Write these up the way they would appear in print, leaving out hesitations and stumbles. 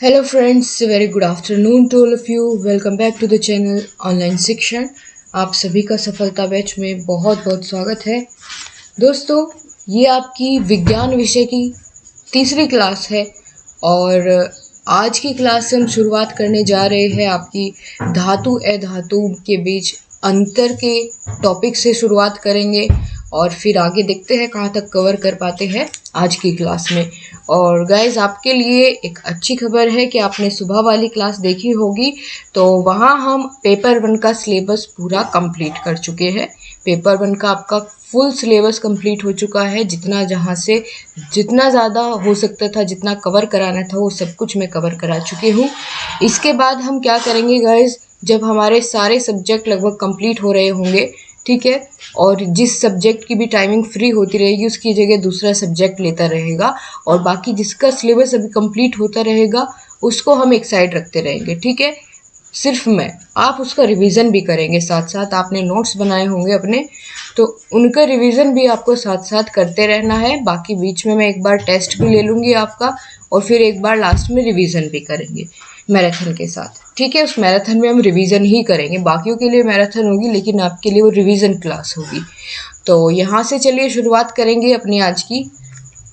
Hello friends, very good afternoon to all of you. Welcome back to the channel online शिक्षण। आप सभी का सफलता बैच में बहुत बहुत स्वागत है। दोस्तों, ये आपकी विज्ञान विषय की तीसरी क्लास है और आज की क्लास से हम शुरुआत करने जा रहे हैं आपकी धातु अधातु के बीच अंतर के टॉपिक से शुरुआत करेंगे और फिर आगे देखते हैं कहाँ तक कवर कर पाते हैं आज की क्लास में। और गाइज, आपके लिए एक अच्छी खबर है कि आपने सुबह वाली क्लास देखी होगी, तो वहाँ हम पेपर 1 का सिलेबस पूरा कंप्लीट कर चुके हैं। पेपर 1 का आपका फुल सिलेबस कंप्लीट हो चुका है। जहाँ से जितना ज़्यादा हो सकता था, जितना कवर कराना था, वो सब कुछ मैं कवर करा चुकी हूँ। इसके बाद हम क्या करेंगे गाइज, जब हमारे सारे सब्जेक्ट लगभग कंप्लीट हो रहे होंगे, ठीक है, और जिस सब्जेक्ट की भी टाइमिंग फ्री होती रहेगी उसकी जगह दूसरा सब्जेक्ट लेता रहेगा और बाकी जिसका सिलेबस अभी कंप्लीट होता रहेगा उसको हम एक साइड रखते रहेंगे, ठीक है। सिर्फ आप उसका रिवीजन भी करेंगे, साथ साथ आपने नोट्स बनाए होंगे अपने, तो उनका रिवीजन भी आपको साथ साथ करते रहना है। बाकी बीच में मैं एक बार टेस्ट भी ले लूँगी आपका और फिर एक बार लास्ट में रिवीजन भी करेंगे मैराथन के साथ, ठीक है। उस मैराथन में हम रिवीजन ही करेंगे, बाकियों के लिए मैराथन होगी लेकिन आपके लिए वो रिवीजन क्लास होगी। तो यहाँ से चलिए शुरुआत करेंगे अपनी आज की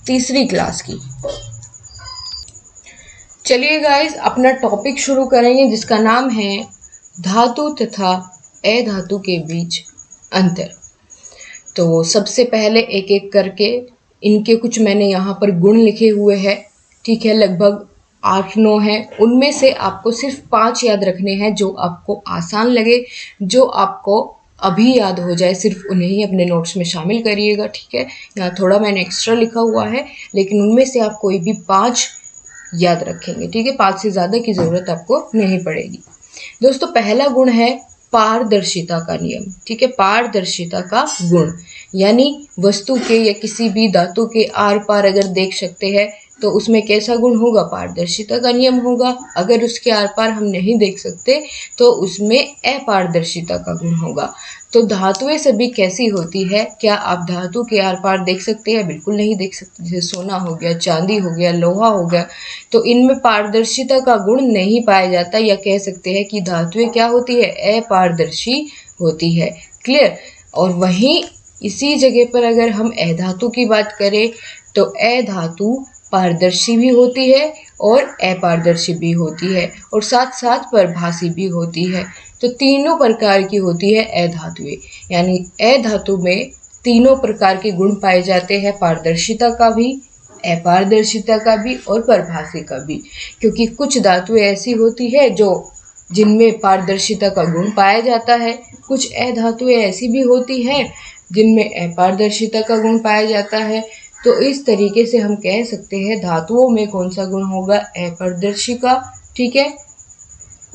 तीसरी क्लास की। चलिए गाइस, अपना टॉपिक शुरू करेंगे जिसका नाम है धातु तथा अधातु के बीच अंतर। तो सबसे पहले एक एक करके इनके कुछ मैंने यहाँ पर गुण लिखे हुए हैं, ठीक है। लगभग 8-9 हैं, उनमें से आपको सिर्फ 5 याद रखने हैं जो आपको आसान लगे, जो आपको अभी याद हो जाए, सिर्फ उन्हें ही अपने नोट्स में शामिल करिएगा, ठीक है। यहाँ थोड़ा मैंने एक्स्ट्रा लिखा हुआ है लेकिन उनमें से आप कोई भी 5 याद रखेंगे, ठीक है। 5 से ज़्यादा की ज़रूरत आपको नहीं पड़ेगी। दोस्तों, पहला गुण है पारदर्शिता का नियम, ठीक है। पारदर्शिता का गुण यानी वस्तु के या किसी भी धातु के आर पार अगर देख सकते हैं तो उसमें कैसा गुण होगा, पारदर्शिता का नियम होगा। अगर उसके आर पार हम नहीं देख सकते तो उसमें अपारदर्शिता का गुण होगा। तो धातुएं सभी कैसी होती है, क्या आप धातु के आर पार देख सकते हैं? बिल्कुल नहीं देख सकते। जैसे सोना हो गया, चांदी हो गया, लोहा हो गया, तो इनमें पारदर्शिता का गुण नहीं पाया जाता, या कह सकते हैं कि धातुएं क्या होती है, अपारदर्शी होती है। क्लियर। और वहीं इसी जगह पर अगर हम अधातु की बात करें तो अधातु पारदर्शी भी होती है और अपारदर्शी भी होती है और साथ साथ परभासी भी होती है। तो तीनों प्रकार की होती है अधातुएं, यानी अधातु में तीनों प्रकार के गुण पाए जाते हैं, पारदर्शिता का भी, अपारदर्शिता का भी और परभासी का भी। क्योंकि कुछ धातुएं ऐसी होती है जो जिनमें पारदर्शिता का गुण पाया जाता है, कुछ अधातुएं ऐसी भी होती है जिनमें अपारदर्शिता का गुण पाया जाता है। तो इस तरीके से हम कह सकते हैं धातुओं में कौन सा गुण होगा, अपारदर्शी का, ठीक है।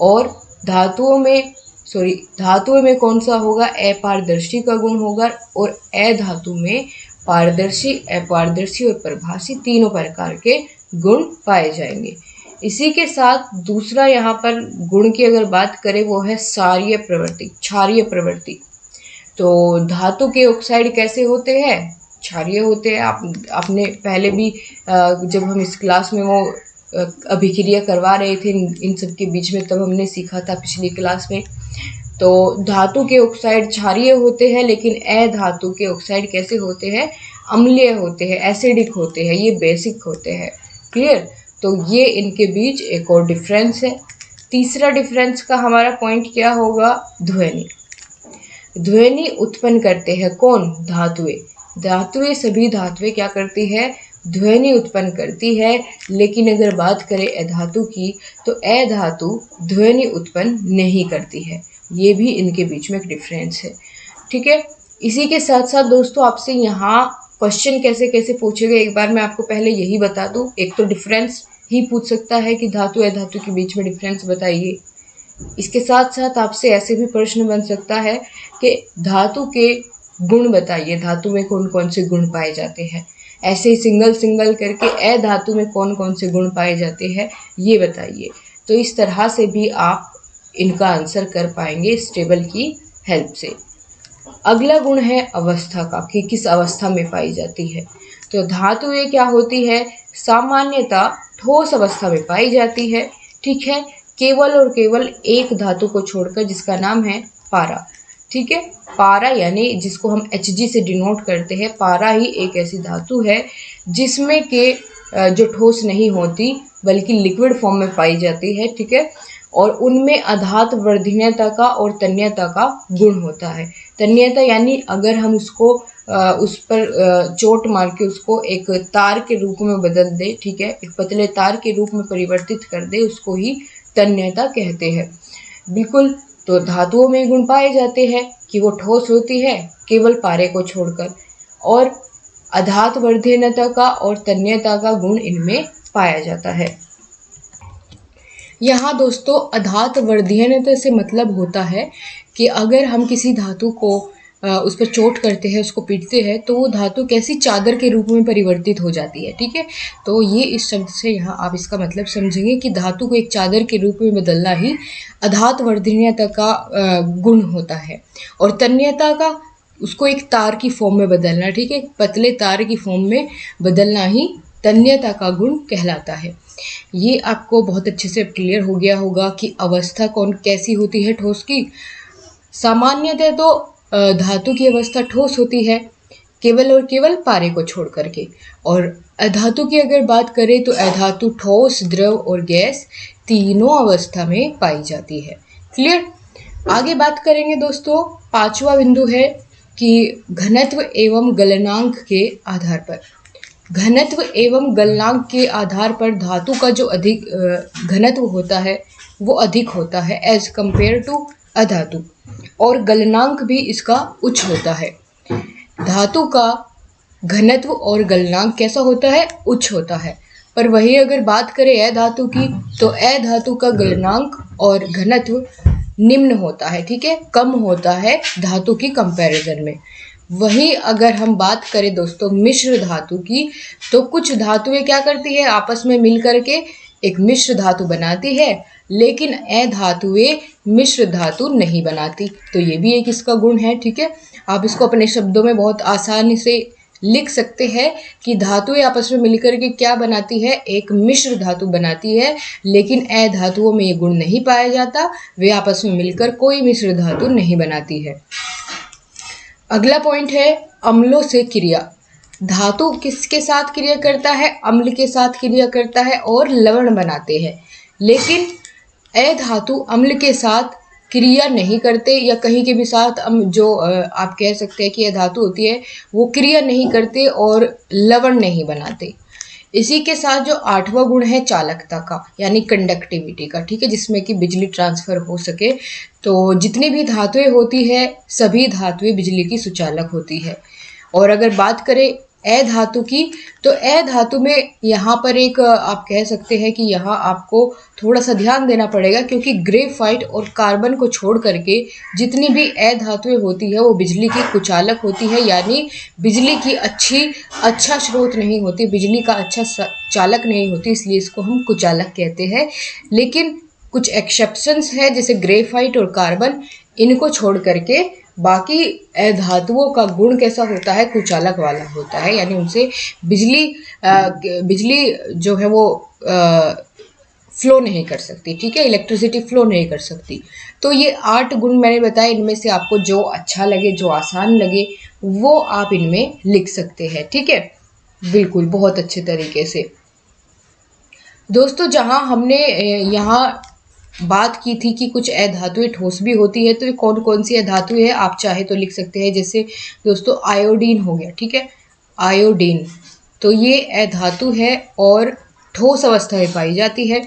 और धातुओं में कौन सा होगा, अपारदर्शी का गुण होगा। और अधातु में पारदर्शी, अपारदर्शी और परभासी तीनों प्रकार के गुण पाए जाएंगे। इसी के साथ दूसरा यहाँ पर गुण की अगर बात करें वो है सारीय प्रवृत्ति, क्षारीय प्रवृत्ति। तो धातु के ऑक्साइड कैसे होते हैं, क्षारीय होते हैं। आपने पहले भी जब हम इस क्लास में वो अभिक्रिया करवा रहे थे इन सब के बीच में, तब हमने सीखा था पिछली क्लास में। तो धातु के ऑक्साइड क्षारीय होते हैं लेकिन अधातु के ऑक्साइड कैसे होते हैं, अम्लीय होते हैं, एसिडिक होते हैं, ये बेसिक होते हैं। क्लियर। तो ये इनके बीच एक और डिफरेंस है। तीसरा डिफरेंस का हमारा पॉइंट क्या होगा, ध्वनि। ध्वनि उत्पन्न करते हैं कौन, धातुएं। धातुएं, सभी धातुएं क्या करती है, ध्वनि उत्पन्न करती है। लेकिन अगर बात करें अधातु की तो अधातु ध्वनि उत्पन्न नहीं करती है। ये भी इनके बीच में एक डिफरेंस है, ठीक है। इसी के साथ साथ दोस्तों, आपसे यहाँ क्वेश्चन कैसे कैसे पूछेगा, एक बार मैं आपको पहले यही बता दूं। एक तो डिफरेंस ही पूछ सकता है कि धातु अधातु के बीच में डिफरेंस बताइए। इसके साथ साथ आपसे ऐसे भी प्रश्न बन सकता है कि धातु के गुण बताइए, धातु में कौन कौन से गुण पाए जाते हैं। ऐसे ही सिंगल सिंगल करके अधातु में कौन कौन से गुण पाए जाते हैं ये बताइए। तो इस तरह से भी आप इनका आंसर कर पाएंगे इस टेबल की हेल्प से। अगला गुण है अवस्था का, कि किस अवस्था में पाई जाती है। तो धातुएं क्या होती है, सामान्यतः ठोस अवस्था में पाई जाती है, ठीक है, केवल और केवल एक धातु को छोड़कर जिसका नाम है पारा, ठीक है। पारा यानी जिसको हम Hg से डिनोट करते हैं, पारा ही एक ऐसी धातु है जिसमें के जो ठोस नहीं होती बल्कि लिक्विड फॉर्म में पाई जाती है, ठीक है। और उनमें अधात वर्धनीयता का और तन्यता का गुण होता है। तन्यता यानी अगर हम उसको उस पर चोट मार के उसको एक तार के रूप में बदल दे, ठीक है, एक पतले तार के रूप में परिवर्तित कर दे, उसको ही तन्यता कहते हैं। बिल्कुल, तो धातुओं में गुण पाए जाते हैं कि वो ठोस होती है केवल पारे को छोड़कर, और अधात वर्धनीयता का और तन्यता का गुण इनमें पाया जाता है। यहाँ दोस्तों अधात वर्धनीयता से मतलब होता है कि अगर हम किसी धातु को उस पर चोट करते हैं, उसको पीटते हैं, तो वो धातु कैसी चादर के रूप में परिवर्तित हो जाती है, ठीक है। तो ये इस शब्द से यहाँ आप इसका मतलब समझेंगे कि धातु को एक चादर के रूप में बदलना ही अधात वर्धनीयता का गुण होता है, और तन्यता का उसको एक तार की फॉर्म में बदलना, ठीक है, पतले तार की फॉर्म में बदलना ही तन्यता का गुण कहलाता है। ये आपको बहुत अच्छे से क्लियर हो गया होगा कि अवस्था कौन कैसी होती है ठोस की। सामान्यतः तो धातु की अवस्था ठोस होती है केवल और केवल पारे को छोड़ करके, और अधातु की अगर बात करें तो अधातु ठोस, द्रव और गैस तीनों अवस्था में पाई जाती है। क्लियर। आगे बात करेंगे दोस्तों, पांचवा बिंदु है कि घनत्व एवं गलनांक के आधार पर, घनत्व एवं गलनांक के आधार पर धातु का जो अधिक घनत्व होता है वो अधिक होता है एज कंपेयर टू अधातु, और गलनांक भी इसका उच्च होता है। धातु का घनत्व और गलनांक कैसा होता है, उच्च होता है। पर वही अगर बात करें अधातु की, तो अधातु का गलनांक और घनत्व निम्न होता है, ठीक है, कम होता है धातु की कंपैरिजन में। वहीं अगर हम बात करें दोस्तों मिश्र धातु की, तो कुछ धातुएं क्या करती है, आपस में मिल करके एक मिश्र धातु बनाती है, लेकिन अधातुएं मिश्र धातु नहीं बनाती। तो ये भी एक इसका गुण है, ठीक है। आप इसको अपने शब्दों में बहुत आसानी से लिख सकते हैं कि धातुएं आपस में मिलकर के क्या बनाती है, एक मिश्र धातु बनाती है, लेकिन अधातुओं में ये गुण नहीं पाया जाता, वे आपस में मिलकर कोई मिश्र धातु नहीं बनाती है। अगला पॉइंट है अम्लों से क्रिया। धातु किसके साथ क्रिया करता है, अम्ल के साथ क्रिया करता है और लवण बनाते हैं, लेकिन अधातु अम्ल के साथ क्रिया नहीं करते, या कहीं के भी साथ जो आप कह सकते हैं कि अधातु होती है वो क्रिया नहीं करते और लवण नहीं बनाते। इसी के साथ जो आठवां गुण है चालकता का, यानी कंडक्टिविटी का, ठीक है, जिसमें कि बिजली ट्रांसफर हो सके। तो जितनी भी धातुएं होती है सभी धातुएं बिजली की सुचालक होती है। और अगर बात करें अधातु की, तो अधातु में यहाँ पर एक आप कह सकते हैं कि यहाँ आपको थोड़ा सा ध्यान देना पड़ेगा, क्योंकि ग्रेफाइट और कार्बन को छोड़ करके जितनी भी अधातुएं होती है वो बिजली की कुचालक होती है, यानी बिजली की अच्छा स्रोत नहीं होती, बिजली का अच्छा चालक नहीं होती, इसलिए इसको हम कुचालक कहते हैं। लेकिन कुछ एक्सेप्शंस है, जैसे ग्रेफाइट और कार्बन, इनको छोड़ करके बाकी अधातुओं का गुण कैसा होता है, कुचालक वाला होता है, यानी उनसे बिजली जो है वो फ्लो नहीं कर सकती, ठीक है, इलेक्ट्रिसिटी फ्लो नहीं कर सकती। तो ये 8 गुण मैंने बताए, इनमें से आपको जो अच्छा लगे, जो आसान लगे, वो आप इनमें लिख सकते हैं, ठीक है, बिल्कुल बहुत अच्छे तरीके से। दोस्तों जहाँ हमने यहाँ बात की थी कि कुछ अधातुएं ठोस भी होती है, तो ये कौन कौन सी अधातुएं हैं आप चाहे तो लिख सकते हैं। जैसे दोस्तों आयोडीन हो गया, ठीक है, आयोडीन, तो ये अधातु है और ठोस अवस्था में पाई जाती है।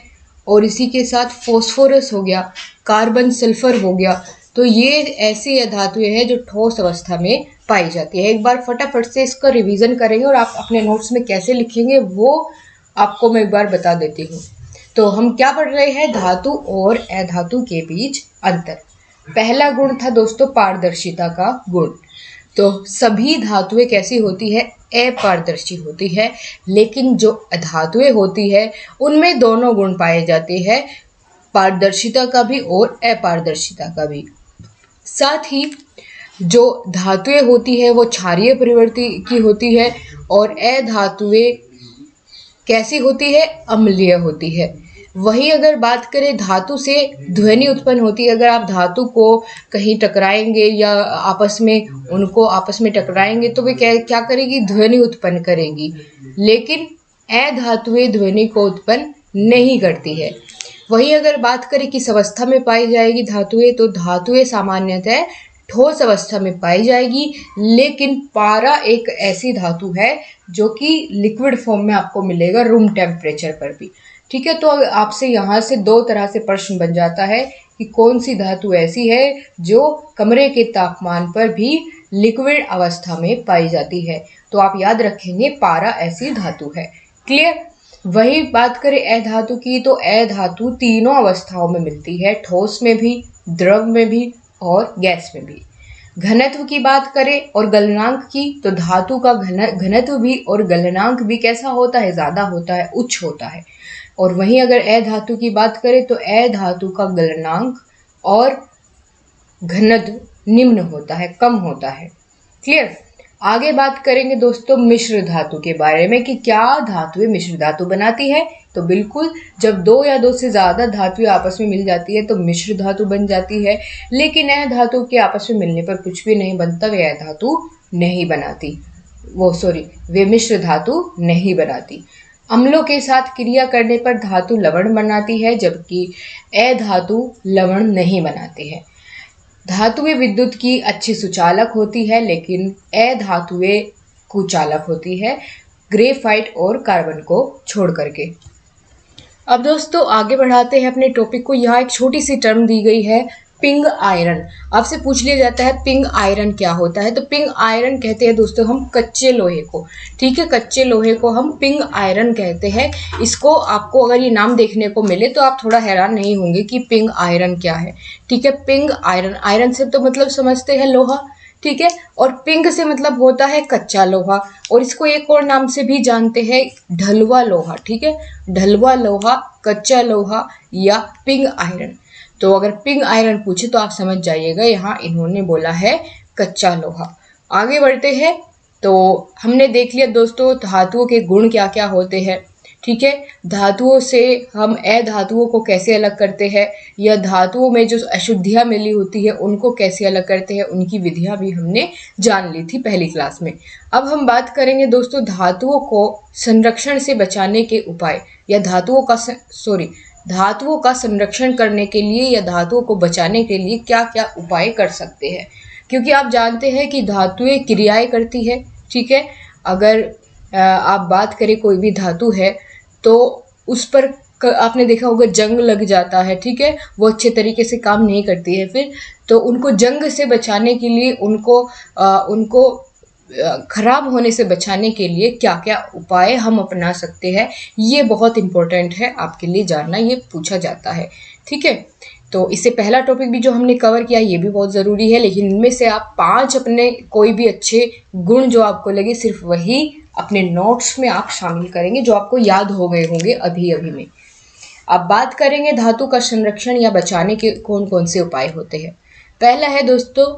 और इसी के साथ फॉस्फोरस हो गया, कार्बन सल्फर हो गया, तो ये ऐसी अधातुएं हैं जो ठोस अवस्था में पाई जाती है। एक बार फटाफट से इसका रिवीजन करेंगे और आप अपने नोट्स में कैसे लिखेंगे वो आपको मैं एक बार बता देती हूँ। तो हम क्या पढ़ रहे हैं, धातु और अधातु के बीच अंतर। पहला गुण था दोस्तों पारदर्शिता का गुण। तो सभी धातुएं कैसी होती है, अपारदर्शी होती है, लेकिन जो धातुएं होती है उनमें दोनों गुण पाए जाते हैं, पारदर्शिता का भी और अपारदर्शिता का भी। साथ ही जो धातुएं होती है वो क्षारीय प्रवृत्ति की होती है और अधातुएं कैसी होती है, अम्लीय होती है। वही अगर बात करें धातु से ध्वनि उत्पन्न होती है, अगर आप धातु को कहीं टकराएंगे या आपस में टकराएंगे तो वे क्या करेगी, ध्वनि उत्पन्न करेगी, लेकिन अधातुएं ध्वनि को उत्पन्न नहीं करती है। वही अगर बात करें किस अवस्था में पाई जाएगी धातुएं, तो धातुएं सामान्यतः ठोस अवस्था में पाई जाएगी, लेकिन पारा एक ऐसी धातु है जो कि लिक्विड फॉर्म में आपको मिलेगा रूम टेम्परेचर पर भी। ठीक है, तो आपसे यहाँ से दो तरह से प्रश्न बन जाता है कि कौन सी धातु ऐसी है जो कमरे के तापमान पर भी लिक्विड अवस्था में पाई जाती है। तो आप याद रखेंगे पारा ऐसी धातु है। क्लियर। वही बात करें अधातु की, तो अधातु तीनों अवस्थाओं में मिलती है, ठोस में भी, द्रव में भी और गैस में भी। घनत्व की बात करें और गलनांक की, तो धातु का घनत्व भी और गलनांक भी कैसा होता है, ज़्यादा होता है, उच्च होता है। और वहीं अगर अधातु की बात करें तो अधातु का गलनांक और घनत्व निम्न होता है, कम होता है। क्लियर। आगे बात करेंगे दोस्तों मिश्र धातु के बारे में कि क्या धातुएं मिश्र धातु बनाती है। तो बिल्कुल, जब दो या दो से ज़्यादा धातुएं आपस में मिल जाती है तो मिश्र धातु बन जाती है, लेकिन अधातु के आपस में मिलने पर कुछ भी नहीं बनता, वे अधातु नहीं बनाती, वे मिश्र धातु नहीं बनाती। अम्लों के साथ क्रिया करने पर धातु लवण बनाती है, जबकि अधातु लवण नहीं बनाती है। धातुएं विद्युत की अच्छी सुचालक होती है, लेकिन अधातुएं कुचालक होती है, ग्रेफाइट और कार्बन को छोड़ करके। अब दोस्तों आगे बढ़ाते हैं अपने टॉपिक को। यहाँ एक छोटी सी टर्म दी गई है, पिंग आयरन। आपसे पूछ लिया जाता है पिंग आयरन क्या होता है, तो पिंग आयरन कहते हैं दोस्तों हम कच्चे लोहे को। ठीक है, कच्चे लोहे को हम पिंग आयरन कहते हैं। इसको आपको अगर ये नाम देखने को मिले तो आप थोड़ा हैरान नहीं होंगे कि पिंग आयरन क्या है। ठीक है, पिंग आयरन, आयरन से तो मतलब समझते हैं लोहा। ठीक है, और पिंग से मतलब होता है कच्चा लोहा, और इसको एक और नाम से भी जानते हैं, ढलुआ लोहा। ठीक है, ढलुआ लोहा, कच्चा लोहा या पिंग आयरन। तो अगर पिंग आयरन पूछे तो आप समझ जाइएगा यहाँ इन्होंने बोला है कच्चा लोहा। आगे बढ़ते हैं। तो हमने देख लिया दोस्तों धातुओं के गुण क्या क्या होते हैं। ठीक है, धातुओं से हम अधातुओं को कैसे अलग करते हैं, या धातुओं में जो अशुद्धियाँ मिली होती है उनको कैसे अलग करते हैं, उनकी विधियाँ भी हमने जान ली थी पहली क्लास में। अब हम बात करेंगे दोस्तों धातुओं को संरक्षण से बचाने के उपाय, या धातुओं का संरक्षण करने के लिए या धातुओं को बचाने के लिए क्या क्या उपाय कर सकते हैं। क्योंकि आप जानते हैं कि धातुएं क्रियाएं करती है। ठीक है, अगर आप बात करें कोई भी धातु है तो उस पर आपने देखा होगा जंग लग जाता है। ठीक है, वो अच्छे तरीके से काम नहीं करती है फिर, तो उनको जंग से बचाने के लिए, उनको खराब होने से बचाने के लिए क्या क्या उपाय हम अपना सकते हैं, ये बहुत इंपॉर्टेंट है आपके लिए जानना, ये पूछा जाता है। ठीक है, तो इससे पहला टॉपिक भी जो हमने कवर किया ये भी बहुत ज़रूरी है, लेकिन इनमें से आप 5 अपने कोई भी अच्छे गुण जो आपको लगे सिर्फ वही अपने नोट्स में आप शामिल करेंगे जो आपको याद हो गए होंगे अभी अभी में। अब बात करेंगे धातु का संरक्षण या बचाने के कौन कौन से उपाय होते हैं। पहला है दोस्तों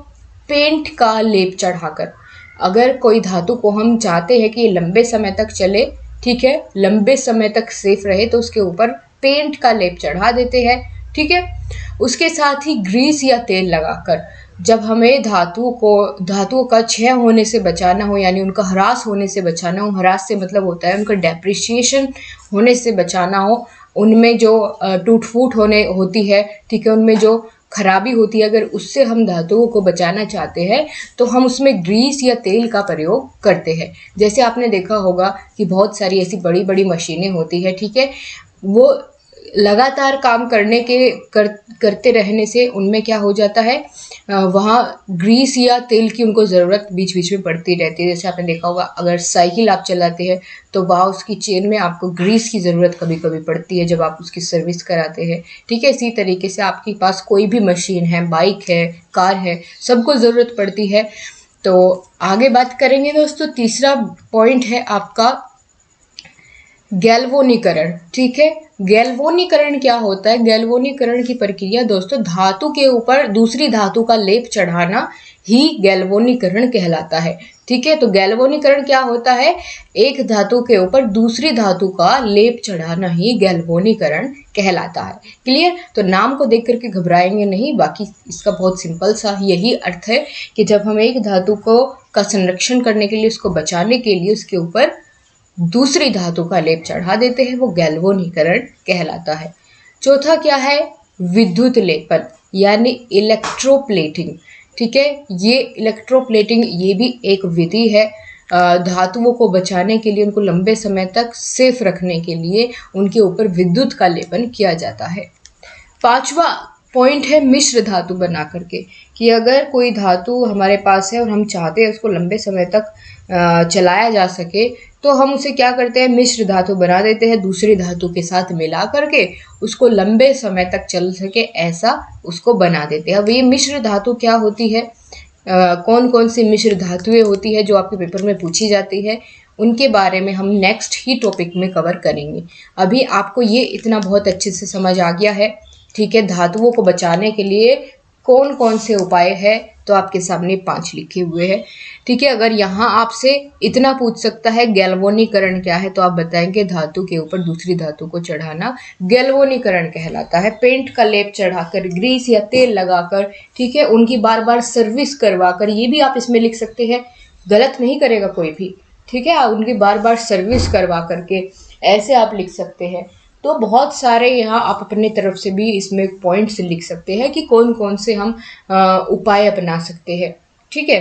पेंट का लेप चढ़ाकर। अगर कोई धातु को हम चाहते हैं कि ये लंबे समय तक चले, ठीक है, लंबे समय तक सेफ रहे, तो उसके ऊपर पेंट का लेप चढ़ा देते हैं। ठीक है, उसके साथ ही ग्रीस या तेल लगाकर, जब हमें धातुओं का क्षय होने से बचाना हो, यानी उनका ह्रास होने से बचाना हो, ह्रास से मतलब होता है उनका डेप्रिसिएशन होने से बचाना हो, उनमें जो टूट फूट होती है, ठीक है, उनमें जो खराबी होती है, अगर उससे हम धातुओं को बचाना चाहते हैं तो हम उसमें ग्रीस या तेल का प्रयोग करते हैं। जैसे आपने देखा होगा कि बहुत सारी ऐसी बड़ी बड़ी मशीनें होती है, ठीक है, वो लगातार काम करते रहने से उनमें क्या हो जाता है, वहाँ ग्रीस या तेल की उनको ज़रूरत बीच बीच में पड़ती रहती है। जैसे आपने देखा होगा अगर साइकिल आप चलाते हैं तो वहाँ उसकी चेन में आपको ग्रीस की ज़रूरत कभी कभी पड़ती है जब आप उसकी सर्विस कराते हैं। ठीक है, इसी तरीके से आपके पास कोई भी मशीन है, बाइक है, कार है, सबको ज़रूरत पड़ती है। तो आगे बात करेंगे दोस्तों, तीसरा पॉइंट है आपका गैल्वोनीकरण। ठीक है, गैल्वोनीकरण क्या होता है? गैल्वोनीकरण की प्रक्रिया दोस्तों धातु के ऊपर दूसरी धातु का लेप चढ़ाना ही गैल्वेनीकरण कहलाता है। ठीक है, तो गैल्वेनीकरण क्या होता है? एक धातु के ऊपर दूसरी धातु का लेप चढ़ाना ही गैल्वेनीकरण कहलाता है। क्लियर? तो नाम को देख करके घबराएंगे नहीं, बाकी इसका बहुत सिंपल सा यही अर्थ है कि जब हम एक धातु को का संरक्षण करने के लिए, उसको बचाने के लिए उसके ऊपर दूसरी धातु का लेप चढ़ा देते हैं, वो गैल्वेनीकरण कहलाता है। चौथा क्या है? विद्युत लेपन यानी इलेक्ट्रोप्लेटिंग। ठीक है, ये इलेक्ट्रोप्लेटिंग ये भी एक विधि है धातुओं को बचाने के लिए, उनको लंबे समय तक सेफ रखने के लिए उनके ऊपर विद्युत का लेपन किया जाता है। पांचवा पॉइंट है मिश्र धातु बना करके, कि अगर कोई धातु हमारे पास है और हम चाहते हैं उसको लंबे समय तक चलाया जा सके, तो हम उसे क्या करते हैं? मिश्र धातु बना देते हैं, दूसरी धातु के साथ मिला करके उसको लंबे समय तक चल सके ऐसा उसको बना देते हैं। अब ये मिश्र धातु क्या होती है, कौन कौन सी मिश्र धातुएं होती है जो आपके पेपर में पूछी जाती है, उनके बारे में हम नेक्स्ट ही टॉपिक में कवर करेंगे। अभी आपको ये इतना बहुत अच्छे से समझ आ गया है। ठीक है, धातुओं को बचाने के लिए कौन कौन से उपाय है, तो आपके सामने 5 लिखे हुए हैं। ठीक है, अगर यहाँ आपसे इतना पूछ सकता है गैल्वेनीकरण क्या है, तो आप बताएंगे धातु के ऊपर दूसरी धातु को चढ़ाना गैल्वेनीकरण कहलाता है। पेंट का लेप चढ़ाकर, ग्रीस या तेल लगाकर, ठीक है, उनकी बार बार सर्विस करवाकर, ये भी आप इसमें लिख सकते हैं, गलत नहीं करेगा कोई भी। ठीक है, उनकी बार बार सर्विस करवा करके ऐसे आप लिख सकते हैं। तो बहुत सारे यहाँ आप अपने तरफ से भी इसमें पॉइंट्स लिख सकते हैं कि कौन कौन से हम उपाय अपना सकते हैं। ठीक है,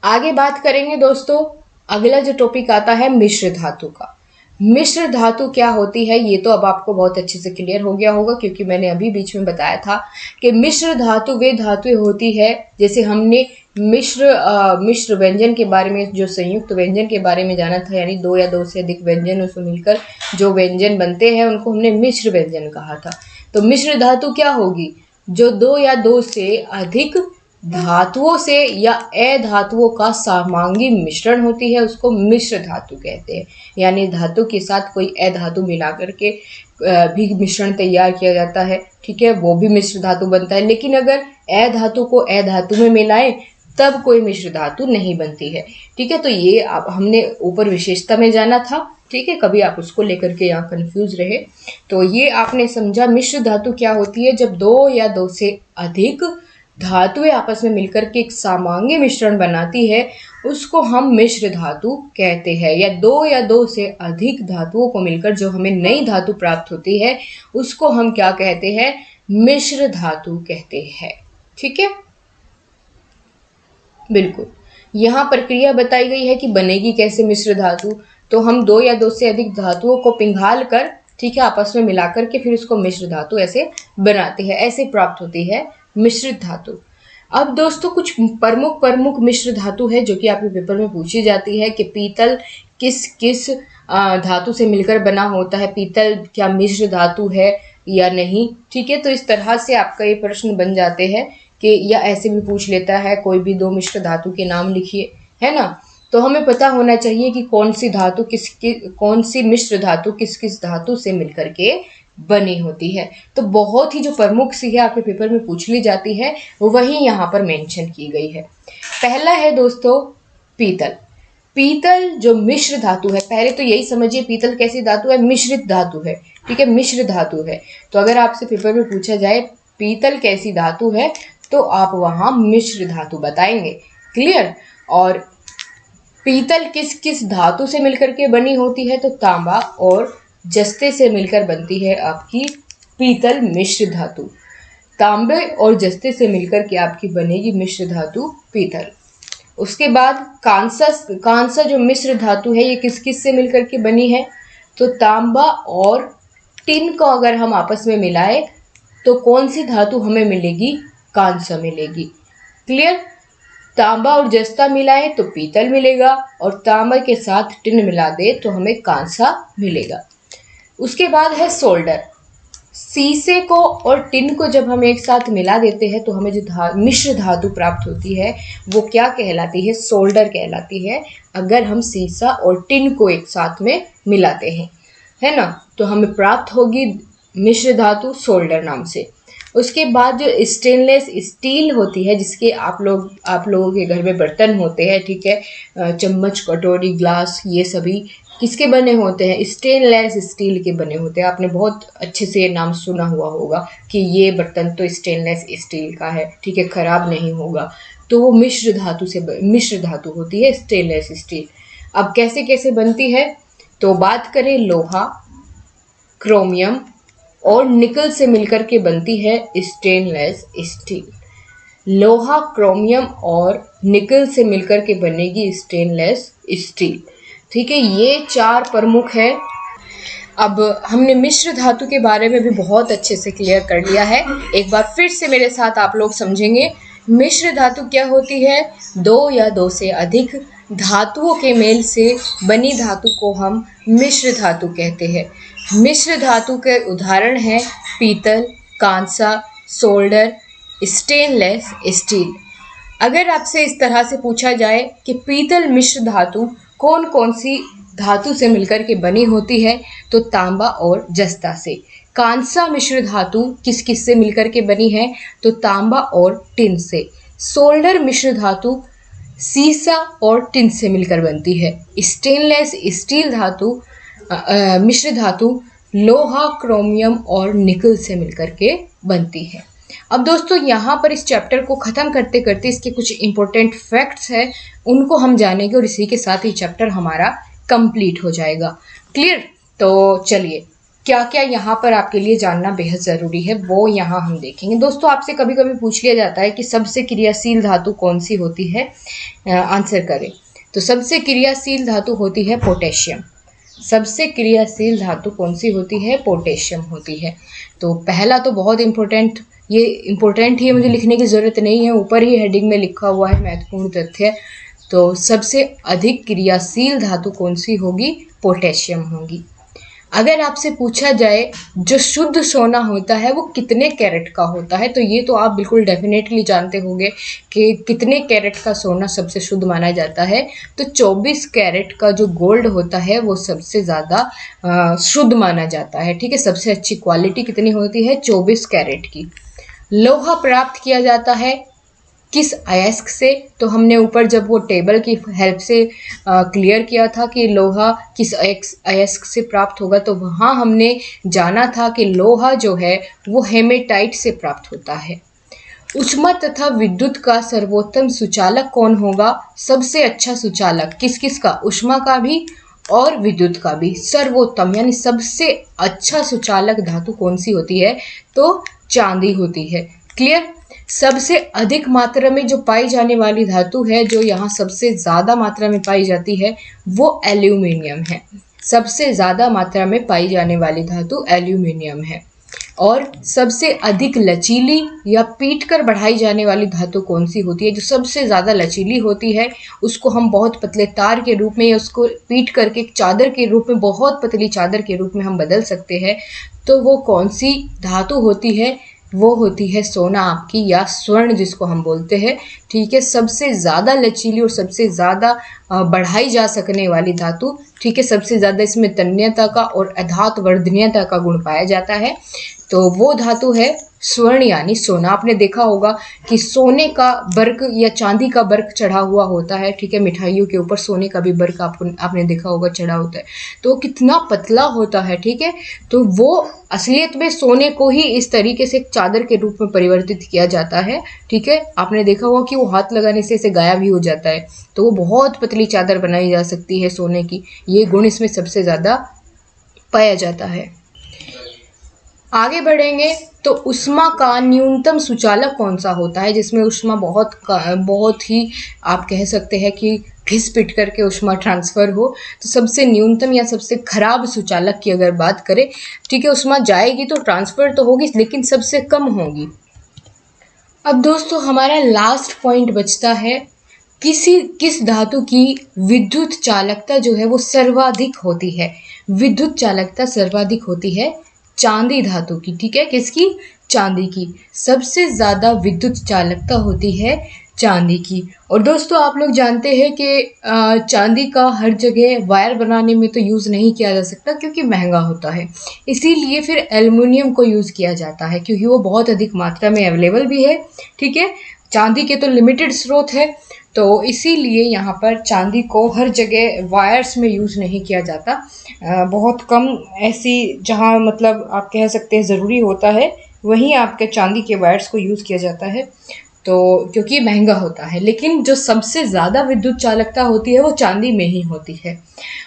आगे बात करेंगे दोस्तों। अगला जो टॉपिक आता है मिश्र धातु का। मिश्र धातु क्या होती है, ये तो अब आपको बहुत अच्छे से क्लियर हो गया होगा, क्योंकि मैंने अभी बीच में बताया था कि मिश्र धातु वे धातुएं होती है, जैसे हमने मिश्र व्यंजन के बारे में, जो संयुक्त व्यंजन के बारे में जाना था, यानी 2 या 2 से अधिक व्यंजनों से मिलकर जो व्यंजन बनते हैं उनको हमने मिश्र व्यंजन कहा था। तो मिश्र धातु क्या होगी? जो 2 या 2 से अधिक धातुओं से या अधातुओं का समांगी मिश्रण होती है, उसको मिश्र धातु कहते हैं। यानी धातु के साथ कोई अधातु मिला करके भी मिश्रण तैयार किया जाता है। ठीक है, वो भी मिश्र धातु बनता है। लेकिन अगर अधातु को अधातु में मिलाएं तब कोई मिश्र धातु नहीं बनती है। ठीक है, तो ये आप हमने ऊपर विशेषता में जाना था। ठीक है, कभी आप उसको लेकर के यहाँ कंफ्यूज रहे तो ये आपने समझा। मिश्र धातु क्या होती है? जब 2 या 2 से अधिक धातुएं आपस में मिलकर के एक समांगी मिश्रण बनाती है, उसको हम मिश्र धातु कहते हैं। या 2 या 2 से अधिक धातुओं को मिलकर जो हमें नई धातु प्राप्त होती है, उसको हम क्या कहते हैं? मिश्र धातु कहते हैं। ठीक है, बिल्कुल। यहाँ प्रक्रिया बताई गई है कि बनेगी कैसे मिश्र धातु। तो हम 2 या 2 से अधिक धातुओं को पिघाल कर, ठीक है, आपस में मिलाकर के फिर उसको मिश्र धातु ऐसे बनाते हैं, ऐसे प्राप्त होती है मिश्रित धातु। अब दोस्तों कुछ प्रमुख मिश्र धातु है जो कि आपके पेपर में पूछी जाती है कि पीतल किस किस धातु से मिलकर बना होता है, पीतल क्या मिश्र धातु है या नहीं। ठीक है, तो इस तरह से आपका ये प्रश्न बन जाते हैं कि, या ऐसे भी पूछ लेता है कोई भी 2 मिश्र धातु के नाम लिखिए, है ना। तो हमें पता होना चाहिए कि कौन सी मिश्र धातु किस किस धातु से मिलकर के बनी होती है। तो बहुत ही जो प्रमुख सी है आपके पेपर में पूछ ली जाती है, वही यहाँ पर मेंशन की गई है। पहला है दोस्तों पीतल। पीतल जो मिश्र धातु है, पहले तो यही समझिए पीतल कैसी धातु है? मिश्रित धातु है। ठीक है, मिश्र धातु है। तो अगर आपसे पेपर में पूछा जाए पीतल कैसी धातु है, तो आप वहां मिश्र धातु बताएंगे। क्लियर? और पीतल किस किस धातु से मिलकर के बनी होती है? तो तांबा और जस्ते से मिलकर बनती है आपकी पीतल मिश्र धातु। तांबे और जस्ते से मिलकर के आपकी बनेगी मिश्र धातु पीतल। उसके बाद कांसा जो मिश्र धातु है, ये किस किस से मिलकर के बनी है? तो तांबा और टिन को अगर हम आपस में मिलाए तो कौन सी धातु हमें मिलेगी? कांसा मिलेगी। क्लियर? तांबा और जस्ता मिलाए तो पीतल मिलेगा, और तांबा के साथ टिन मिला दे तो हमें कांसा मिलेगा। उसके बाद है सोल्डर। सीसे को और टिन को जब हम एक साथ मिला देते हैं तो हमें जो मिश्र धातु प्राप्त होती है वो क्या कहलाती है? सोल्डर कहलाती है। अगर हम सीसा और टिन को एक साथ में मिलाते हैं, है ना, तो हमें प्राप्त होगी मिश्र धातु सोल्डर नाम से। उसके बाद जो स्टेनलेस स्टील होती है, जिसके आप लोगों के घर में बर्तन होते हैं, ठीक है, चम्मच, कटोरी, ग्लास, ये सभी किसके बने होते हैं? स्टेनलेस स्टील के बने होते हैं। आपने बहुत अच्छे से ये नाम सुना हुआ होगा कि ये बर्तन तो स्टेनलेस स्टील का है, ठीक है, खराब नहीं होगा। तो वो मिश्र धातु होती है स्टेनलेस स्टील। अब कैसे कैसे बनती है, तो बात करें लोहा, क्रोमियम और निकल से मिलकर के बनती है स्टेनलेस स्टील। लोहा, क्रोमियम और निकल से मिलकर के बनेगी स्टेनलेस स्टील, ठीक है। ये 4 प्रमुख है। अब हमने मिश्र धातु के बारे में भी बहुत अच्छे से क्लियर कर लिया है। एक बार फिर से मेरे साथ आप लोग समझेंगे। मिश्र धातु क्या होती है? 2 या 2 से अधिक धातुओं के मेल से बनी धातु को हम मिश्र धातु कहते हैं। मिश्र धातु के उदाहरण हैं पीतल, कांसा, सोल्डर, स्टेनलेस स्टील। अगर आपसे इस तरह से पूछा जाए कि पीतल मिश्र धातु कौन कौन सी धातु से मिलकर के बनी होती है, तो तांबा और जस्ता से। कांसा मिश्र धातु किस किस से मिलकर के बनी है, तो तांबा और टिन से। सोल्डर मिश्र धातु सीसा और टिन से मिलकर बनती है। स्टेनलेस स्टील धातु मिश्र धातु लोहा, क्रोमियम और निकल से मिलकर के बनती है। अब दोस्तों यहाँ पर इस चैप्टर को ख़त्म करते करते इसके कुछ इम्पोर्टेंट फैक्ट्स हैं, उनको हम जानेंगे और इसी के साथ ही चैप्टर हमारा कंप्लीट हो जाएगा। क्लियर? तो चलिए, क्या क्या यहाँ पर आपके लिए जानना बेहद ज़रूरी है वो यहाँ हम देखेंगे। दोस्तों आपसे कभी कभी पूछ लिया जाता है कि सबसे क्रियाशील धातु कौन सी होती है, आंसर करें। तो सबसे क्रियाशील धातु होती है पोटेशियम। सबसे क्रियाशील धातु कौन सी होती है? पोटेशियम होती है। तो पहला तो बहुत इम्पोर्टेंट, ये इम्पोर्टेंट ही मुझे लिखने की ज़रूरत नहीं है, ऊपर ही हेडिंग में लिखा हुआ है महत्वपूर्ण तथ्य। तो सबसे अधिक क्रियाशील धातु कौन सी होगी? पोटेशियम होगी। अगर आपसे पूछा जाए जो शुद्ध सोना होता है वो कितने कैरेट का होता है, तो ये तो आप बिल्कुल डेफिनेटली जानते होंगे कि कितने कैरेट का सोना सबसे शुद्ध माना जाता है। तो 24 कैरेट का जो गोल्ड होता है वो सबसे ज़्यादा शुद्ध माना जाता है, ठीक है। सबसे अच्छी क्वालिटी कितनी होती है? 24 कैरेट की। लोहा प्राप्त किया जाता है किस अयस्क से? तो हमने ऊपर जब वो टेबल की हेल्प से क्लियर किया था कि लोहा किस अयस्क से प्राप्त होगा, तो वहाँ हमने जाना था कि लोहा जो है वो हेमेटाइट से प्राप्त होता है। ऊष्मा तथा विद्युत का सर्वोत्तम सुचालक कौन होगा? सबसे अच्छा सुचालक किस किस का? ऊष्मा का भी और विद्युत का भी। सर्वोत्तम यानी सबसे अच्छा सुचालक धातु कौन सी होती है? तो चांदी होती है। क्लियर? सबसे अधिक मात्रा में जो पाई जाने वाली धातु है, जो यहाँ सबसे ज़्यादा मात्रा में पाई जाती है, वो एल्यूमिनियम है। सबसे ज़्यादा मात्रा में पाई जाने वाली धातु एल्यूमिनियम है। और सबसे अधिक लचीली या पीट कर बढ़ाई जाने वाली धातु कौन सी होती है? जो सबसे ज़्यादा लचीली होती है उसको हम बहुत पतले तार के रूप में या उसको पीट करके एक चादर के रूप में, बहुत पतली चादर के रूप में हम बदल सकते हैं। तो वो कौन सी धातु होती है? वो होती है सोना आपकी, या स्वर्ण जिसको हम बोलते हैं, ठीक है। सबसे ज़्यादा लचीली और सबसे ज़्यादा बढ़ाई जा सकने वाली धातु, ठीक है। सबसे ज़्यादा इसमें तन्यता का और अधात वर्धनीयता का गुण पाया जाता है, तो वो धातु है स्वर्ण यानी सोना। आपने देखा होगा कि सोने का बर्क या चांदी का बर्क चढ़ा हुआ होता है, ठीक है। मिठाइयों के ऊपर सोने का भी बर्क आपने देखा होगा चढ़ा होता है, तो कितना पतला होता है, ठीक है। तो वो असलियत में सोने को ही इस तरीके से एक चादर के रूप में परिवर्तित किया जाता है, ठीक है। आपने देखा होगा कि वो हाथ लगाने से इसे गायब भी हो जाता है, तो वो बहुत पतली चादर बनाई जा सकती है सोने की। ये गुण इसमें सबसे ज़्यादा पाया जाता है। आगे बढ़ेंगे तो ऊष्मा का न्यूनतम सुचालक कौन सा होता है, जिसमें ऊष्मा बहुत ही आप कह सकते हैं कि घिस पिट करके ऊष्मा ट्रांसफ़र हो। तो सबसे न्यूनतम या सबसे खराब सुचालक की अगर बात करें, ठीक है, ऊष्मा जाएगी तो ट्रांसफ़र तो होगी लेकिन सबसे कम होगी। अब दोस्तों हमारा लास्ट पॉइंट बचता है, किस धातु की विद्युत चालकता जो है वो सर्वाधिक होती है। विद्युत चालकता सर्वाधिक होती है चांदी धातु की, ठीक है। किसकी? चांदी की। सबसे ज़्यादा विद्युत चालकता होती है चांदी की। और दोस्तों आप लोग जानते हैं कि चांदी का हर जगह वायर बनाने में तो यूज़ नहीं किया जा सकता क्योंकि महंगा होता है, इसीलिए फिर एल्युमिनियम को यूज़ किया जाता है क्योंकि वो बहुत अधिक मात्रा में अवेलेबल भी है। ठीक है, चांदी के तो लिमिटेड स्रोत है, तो इसीलिए यहाँ पर चांदी को हर जगह वायर्स में यूज़ नहीं किया जाता। बहुत कम ऐसी जहाँ मतलब आप कह सकते हैं ज़रूरी होता है वहीं आपके चांदी के वायर्स को यूज़ किया जाता है, तो क्योंकि महंगा होता है। लेकिन जो सबसे ज़्यादा विद्युत चालकता होती है वो चांदी में ही होती है।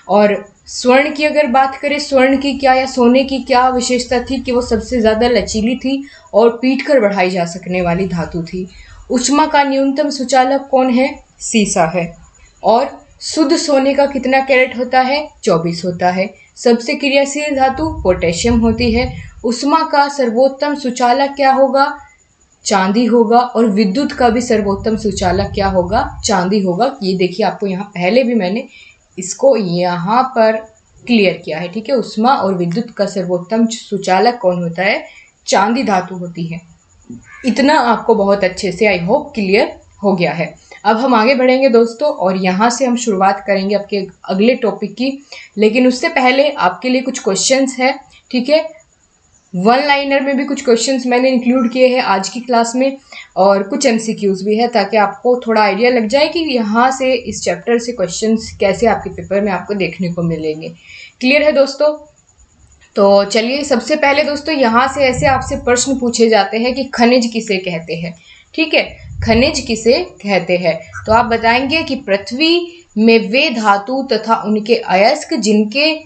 और स्वर्ण की अगर बात करें, स्वर्ण की क्या या सोने की क्या विशेषता थी कि वो सबसे ज़्यादा लचीली थी और पीट कर बढ़ाई जा सकने वाली धातु थी। ऊष्मा का न्यूनतम सुचालक कौन है? सीसा है। और शुद्ध सोने का कितना कैरेट होता है? 24 होता है। सबसे क्रियाशील धातु पोटेशियम होती है। ऊष्मा का सर्वोत्तम सुचालक क्या होगा? चांदी होगा। और विद्युत का भी सर्वोत्तम सुचालक क्या होगा? चांदी होगा। ये देखिए, आपको यहाँ पहले भी मैंने इसको यहाँ पर क्लियर किया है। ठीक है, ऊष्मा और विद्युत का सर्वोत्तम सुचालक कौन होता है? चांदी धातु होती है। इतना आपको बहुत अच्छे से आई होप क्लियर हो गया है। अब हम आगे बढ़ेंगे दोस्तों, और यहाँ से हम शुरुआत करेंगे आपके अगले टॉपिक की। लेकिन उससे पहले आपके लिए कुछ क्वेश्चंस है। ठीक है, वन लाइनर में भी कुछ क्वेश्चंस मैंने इंक्लूड किए हैं आज की क्लास में, और कुछ एमसीक्यूज भी है, ताकि आपको थोड़ा आइडिया लग जाए कि यहाँ से इस चैप्टर से क्वेश्चंस कैसे आपके पेपर में आपको देखने को मिलेंगे। क्लियर है दोस्तों? तो चलिए, सबसे पहले दोस्तों यहाँ से ऐसे आपसे प्रश्न पूछे जाते हैं कि खनिज किसे कहते हैं। ठीक है, खनिज किसे कहते हैं? तो आप बताएंगे कि पृथ्वी में वे धातु तथा उनके अयस्क जिनके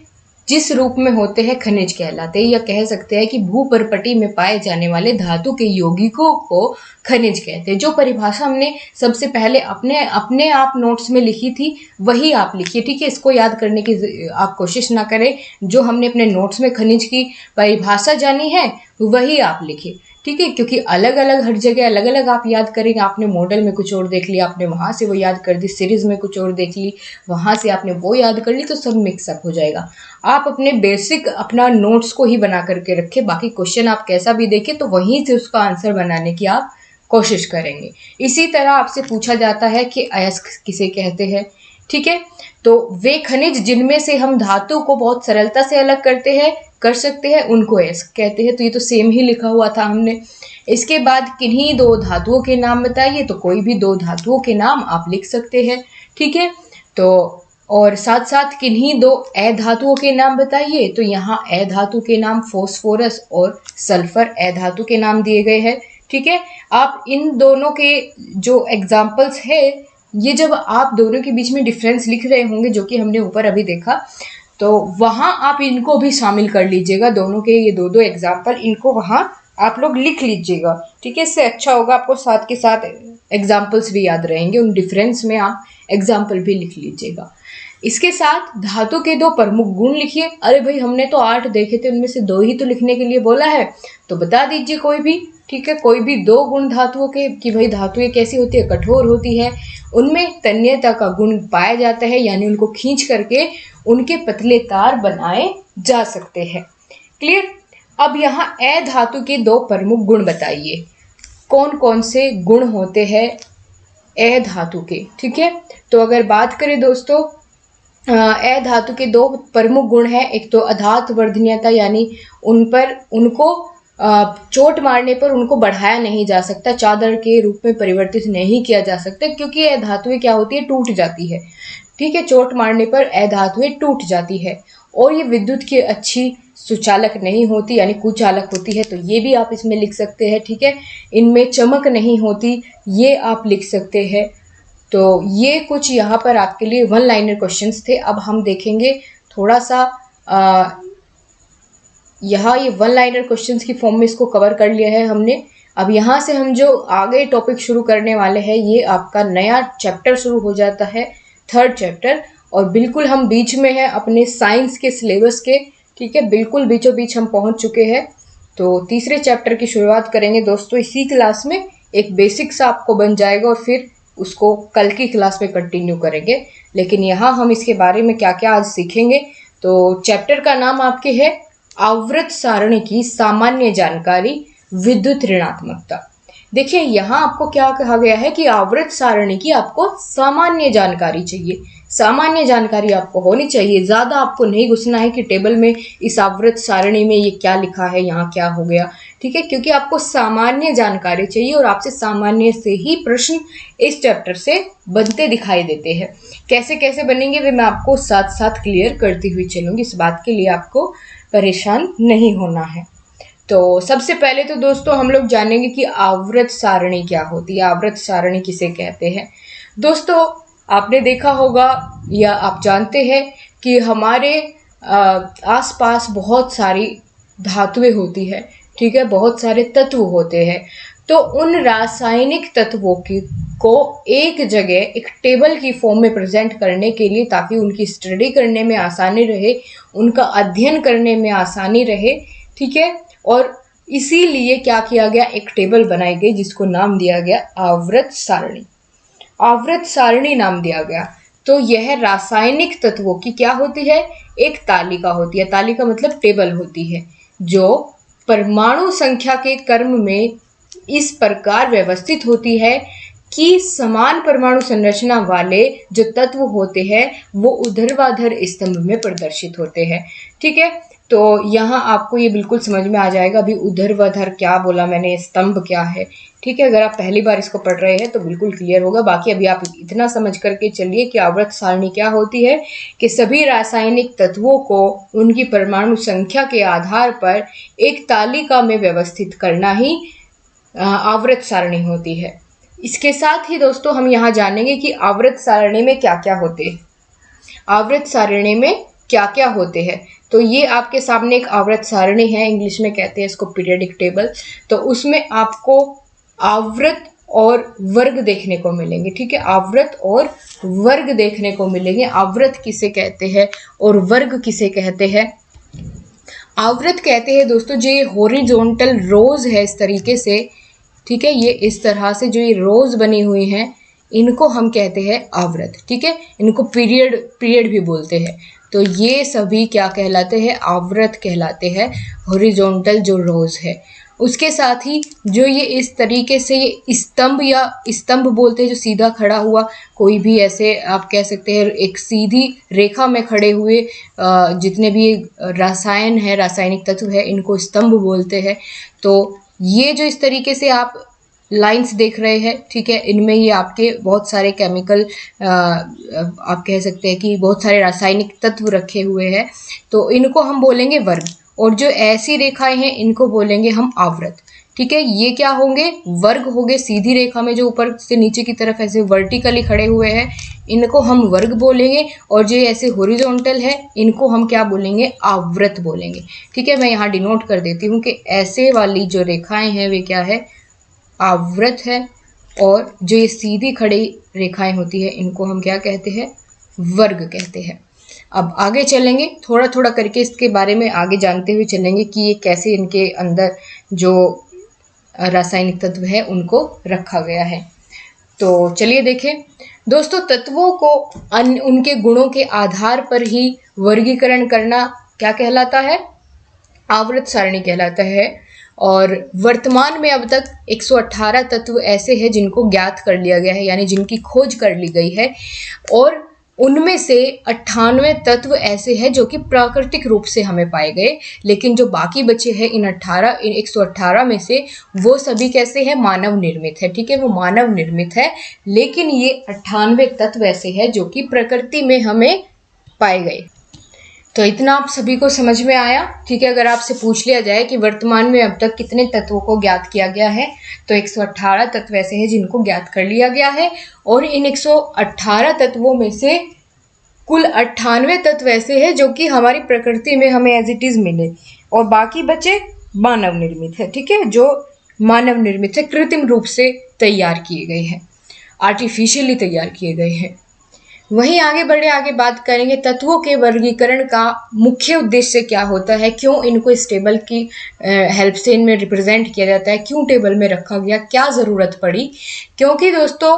जिस रूप में होते हैं खनिज कहलाते हैं, या कह सकते हैं कि भूपर्पटी में पाए जाने वाले धातु के यौगिकों को खनिज कहते हैं। जो परिभाषा हमने सबसे पहले अपने आप नोट्स में लिखी थी वही आप लिखिए। ठीक है, इसको याद करने की आप कोशिश ना करें। जो हमने अपने नोट्स में खनिज की परिभाषा जानी है वही आप लिखिए। ठीक है, क्योंकि अलग अलग हर जगह अलग अलग आप याद करेंगे। आपने मॉडल में कुछ और देख लिया, आपने वहाँ से वो याद कर दी, सीरीज में कुछ और देख ली, वहाँ से आपने वो याद कर ली, तो सब मिक्सअप हो जाएगा। आप अपने बेसिक अपना नोट्स को ही बना करके रखें। बाकी क्वेश्चन आप कैसा भी देखें तो वहीं से उसका आंसर बनाने की आप कोशिश करेंगे। इसी तरह आपसे पूछा जाता है कि अयस्क किसे कहते हैं। ठीक है, तो वे खनिज जिनमें से हम धातु को बहुत सरलता से अलग कर सकते हैं उनको अयस्क कहते हैं। तो ये तो सेम ही लिखा हुआ था हमने। इसके बाद किन्हीं दो धातुओं के नाम बताइए, तो कोई भी दो धातुओं के नाम आप लिख सकते हैं। ठीक है, तो और साथ साथ किन्हीं दो अधातुओं के नाम बताइए, तो यहाँ अधातु के नाम फॉस्फोरस और सल्फर अधातु के नाम दिए गए हैं। ठीक है, आप इन दोनों के जो एग्जाम्पल्स है, ये जब आप दोनों के बीच में डिफरेंस लिख रहे होंगे जो कि हमने ऊपर अभी देखा, तो वहाँ आप इनको भी शामिल कर लीजिएगा। दोनों के ये दो एग्जाम्पल, इनको वहाँ आप लोग लिख लीजिएगा। ठीक है, इससे अच्छा होगा, आपको साथ के साथ एग्जाम्पल्स भी याद रहेंगे, उन डिफरेंस में आप एग्जाम्पल भी लिख लीजिएगा। इसके साथ धातु के दो प्रमुख गुण लिखिए। अरे भाई, हमने तो 8 देखे थे, उनमें से 2 ही तो लिखने के लिए बोला है, तो बता दीजिए कोई भी। ठीक है, कोई भी 2 गुण धातुओं के, कि भाई धातुएं कैसी होती है? कठोर होती है, उनमें तन्यता का गुण पाया जाता है, यानी उनको खींच करके उनके पतले तार बनाए जा सकते हैं। क्लियर? अब यहाँ अधातु के 2 प्रमुख गुण बताइए। कौन कौन से गुण होते हैं अधातु के? ठीक है, तो अगर बात करें दोस्तों, अधातु के 2 प्रमुख गुण हैं। एक तो अधात वर्धनीयता, यानी उनको चोट मारने पर उनको बढ़ाया नहीं जा सकता, चादर के रूप में परिवर्तित नहीं किया जा सकता, क्योंकि अधातुएं क्या होती है? टूट जाती है। ठीक है, चोट मारने पर अधातुएं टूट जाती है। और ये विद्युत की अच्छी सुचालक नहीं होती, यानी कुचालक होती है, तो ये भी आप इसमें लिख सकते हैं। ठीक है, इनमें चमक नहीं होती, ये आप लिख सकते हैं। तो ये कुछ यहाँ पर आपके लिए वन लाइनर क्वेश्चंस थे। अब हम देखेंगे थोड़ा सा यहाँ ये वन लाइनर क्वेश्चंस की फॉर्म में इसको कवर कर लिया है हमने। अब यहाँ से हम जो आगे टॉपिक शुरू करने वाले हैं, ये आपका नया चैप्टर शुरू हो जाता है, 3rd चैप्टर, और बिल्कुल हम बीच में हैं अपने साइंस के सिलेबस के। ठीक है, बिल्कुल बीचों बीच हम पहुँच चुके हैं। तो तीसरे चैप्टर की शुरुआत करेंगे दोस्तों इसी क्लास में। एक बेसिक सा आपको बन जाएगा और फिर उसको कल की क्लास में कंटिन्यू करेंगे। लेकिन यहाँ हम इसके बारे में क्या क्या आज सीखेंगे, तो चैप्टर का नाम आपके है आवर्त सारणी की सामान्य जानकारी, विद्युत ऋणात्मकता। देखिए यहाँ आपको क्या कहा गया है कि आवर्त सारणी की आपको सामान्य जानकारी चाहिए, सामान्य जानकारी आपको होनी चाहिए, ज्यादा आपको नहीं घुसना है कि टेबल में इस आवर्त सारणी में ये क्या लिखा है, यहाँ क्या हो गया, ठीक है, क्योंकि आपको सामान्य जानकारी चाहिए और आपसे सामान्य से ही प्रश्न इस चैप्टर से बनते दिखाई देते हैं। कैसे कैसे बनेंगे वे मैं आपको साथ साथ क्लियर करती हुई चलूंगी, इस बात के लिए आपको परेशान नहीं होना है। तो सबसे पहले तो दोस्तों हम लोग जानेंगे कि आवर्त सारणी क्या होती है, आवर्त सारणी किसे कहते हैं। दोस्तों आपने देखा होगा या आप जानते हैं कि हमारे आसपास बहुत सारी धातुएं होती है, ठीक है, बहुत सारे तत्व होते हैं। तो उन रासायनिक तत्वों को एक जगह एक टेबल की फॉर्म में प्रेजेंट करने के लिए, ताकि उनकी स्टडी करने में आसानी रहे, उनका अध्ययन करने में आसानी रहे, ठीक है, और इसीलिए क्या किया गया, एक टेबल बनाई गई जिसको नाम दिया गया आवर्त सारणी। आवर्त सारणी नाम दिया गया। तो यह रासायनिक तत्वों की क्या होती है, एक तालिका होती है, तालिका मतलब टेबल होती है, जो परमाणु संख्या के क्रम में इस प्रकार व्यवस्थित होती है कि समान परमाणु संरचना वाले जो तत्व होते हैं वो ऊर्ध्वाधर स्तंभ में प्रदर्शित होते हैं, ठीक है। तो यहाँ आपको ये बिल्कुल समझ में आ जाएगा अभी ऊर्ध्वाधर क्या बोला मैंने, स्तंभ क्या है, ठीक है। अगर आप पहली बार इसको पढ़ रहे हैं तो बिल्कुल क्लियर होगा। बाकी अभी आप इतना समझ करके चलिए कि आवर्त सारणी क्या होती है, कि सभी रासायनिक तत्वों को उनकी परमाणु संख्या के आधार पर एक तालिका में व्यवस्थित करना ही आवर्त सारणी होती है। इसके साथ ही दोस्तों हम यहाँ जानेंगे कि आवर्त सारणी में क्या क्या होते हैं, आवर्त सारणी में क्या क्या होते हैं। तो ये आपके सामने एक आवर्त सारणी है, इंग्लिश में कहते हैं इसको पीरियडिक टेबल। तो उसमें आपको आवर्त और वर्ग देखने को मिलेंगे, ठीक है, आवर्त और वर्ग देखने को मिलेंगे। आवर्त किसे कहते हैं और वर्ग किसे कहते हैं। आवर्त कहते हैं दोस्तों जो ये हॉरिजॉन्टल रोज है इस तरीके से, ठीक है, ये इस तरह से जो ये रोज बनी हुई हैं इनको हम कहते हैं आवर्त, ठीक है, इनको पीरियड भी बोलते हैं। तो ये सभी क्या कहलाते हैं, आवर्त कहलाते हैं, हॉरिजॉन्टल जो रोज है। उसके साथ ही जो ये इस तरीके से ये स्तंभ या स्तंभ बोलते हैं, जो सीधा खड़ा हुआ, कोई भी ऐसे आप कह सकते हैं एक सीधी रेखा में खड़े हुए जितने भी रसायन है, रासायनिक तत्व है, इनको स्तंभ बोलते हैं। तो ये जो इस तरीके से आप लाइंस देख रहे हैं, ठीक है, इनमें ये आपके बहुत सारे केमिकल आप कह सकते हैं कि बहुत सारे रासायनिक तत्व रखे हुए हैं, तो इनको हम बोलेंगे वर्ग। और जो ऐसी रेखाएं हैं इनको बोलेंगे हम आवर्त, ठीक है। ये क्या होंगे, वर्ग होंगे, सीधी रेखा में जो ऊपर से नीचे की तरफ ऐसे वर्टिकली खड़े हुए हैं इनको हम वर्ग बोलेंगे, और जो ऐसे हॉरिजॉन्टल है इनको हम क्या बोलेंगे, आवर्त बोलेंगे, ठीक है। मैं यहाँ डिनोट कर देती हूँ कि ऐसे वाली जो रेखाएं हैं वे क्या है, आवर्त है, और जो ये सीधी खड़ी रेखाएं होती है इनको हम क्या कहते हैं, वर्ग कहते हैं। अब आगे चलेंगे, थोड़ा थोड़ा करके इसके बारे में आगे जानते हुए चलेंगे कि ये कैसे इनके अंदर जो रासायनिक तत्व है उनको रखा गया है। तो चलिए देखें दोस्तों, तत्वों को उनके गुणों के आधार पर ही वर्गीकरण करना क्या कहलाता है, आवर्त सारणी कहलाता है। और वर्तमान में अब तक 118 तत्व ऐसे हैं जिनको ज्ञात कर लिया गया है, यानी जिनकी खोज कर ली गई है, और उनमें से 98 तत्व ऐसे हैं जो कि प्राकृतिक रूप से हमें पाए गए। लेकिन जो बाकी बचे हैं इन 118 में से वो सभी कैसे हैं, मानव निर्मित है, ठीक है, वो मानव निर्मित है। लेकिन ये 98 तत्व ऐसे हैं जो कि प्रकृति में हमें पाए गए। तो इतना आप सभी को समझ में आया, ठीक है। अगर आपसे पूछ लिया जाए कि वर्तमान में अब तक कितने तत्वों को ज्ञात किया गया है, तो 118 तत्व ऐसे हैं जिनको ज्ञात कर लिया गया है, और इन 118 तत्वों में से कुल 98 तत्व ऐसे हैं जो कि हमारी प्रकृति में हमें एज इट इज मिले, और बाकी बचे मानव निर्मित है, ठीक है, जो मानव निर्मित है, कृत्रिम रूप से तैयार किए गए हैं, आर्टिफिशियली तैयार किए गए हैं। वहीं आगे बात करेंगे तत्वों के वर्गीकरण का मुख्य उद्देश्य क्या होता है, क्यों इनको इस टेबल की हेल्प से इनमें रिप्रेजेंट किया जाता है, क्यों टेबल में रखा गया, क्या ज़रूरत पड़ी। क्योंकि दोस्तों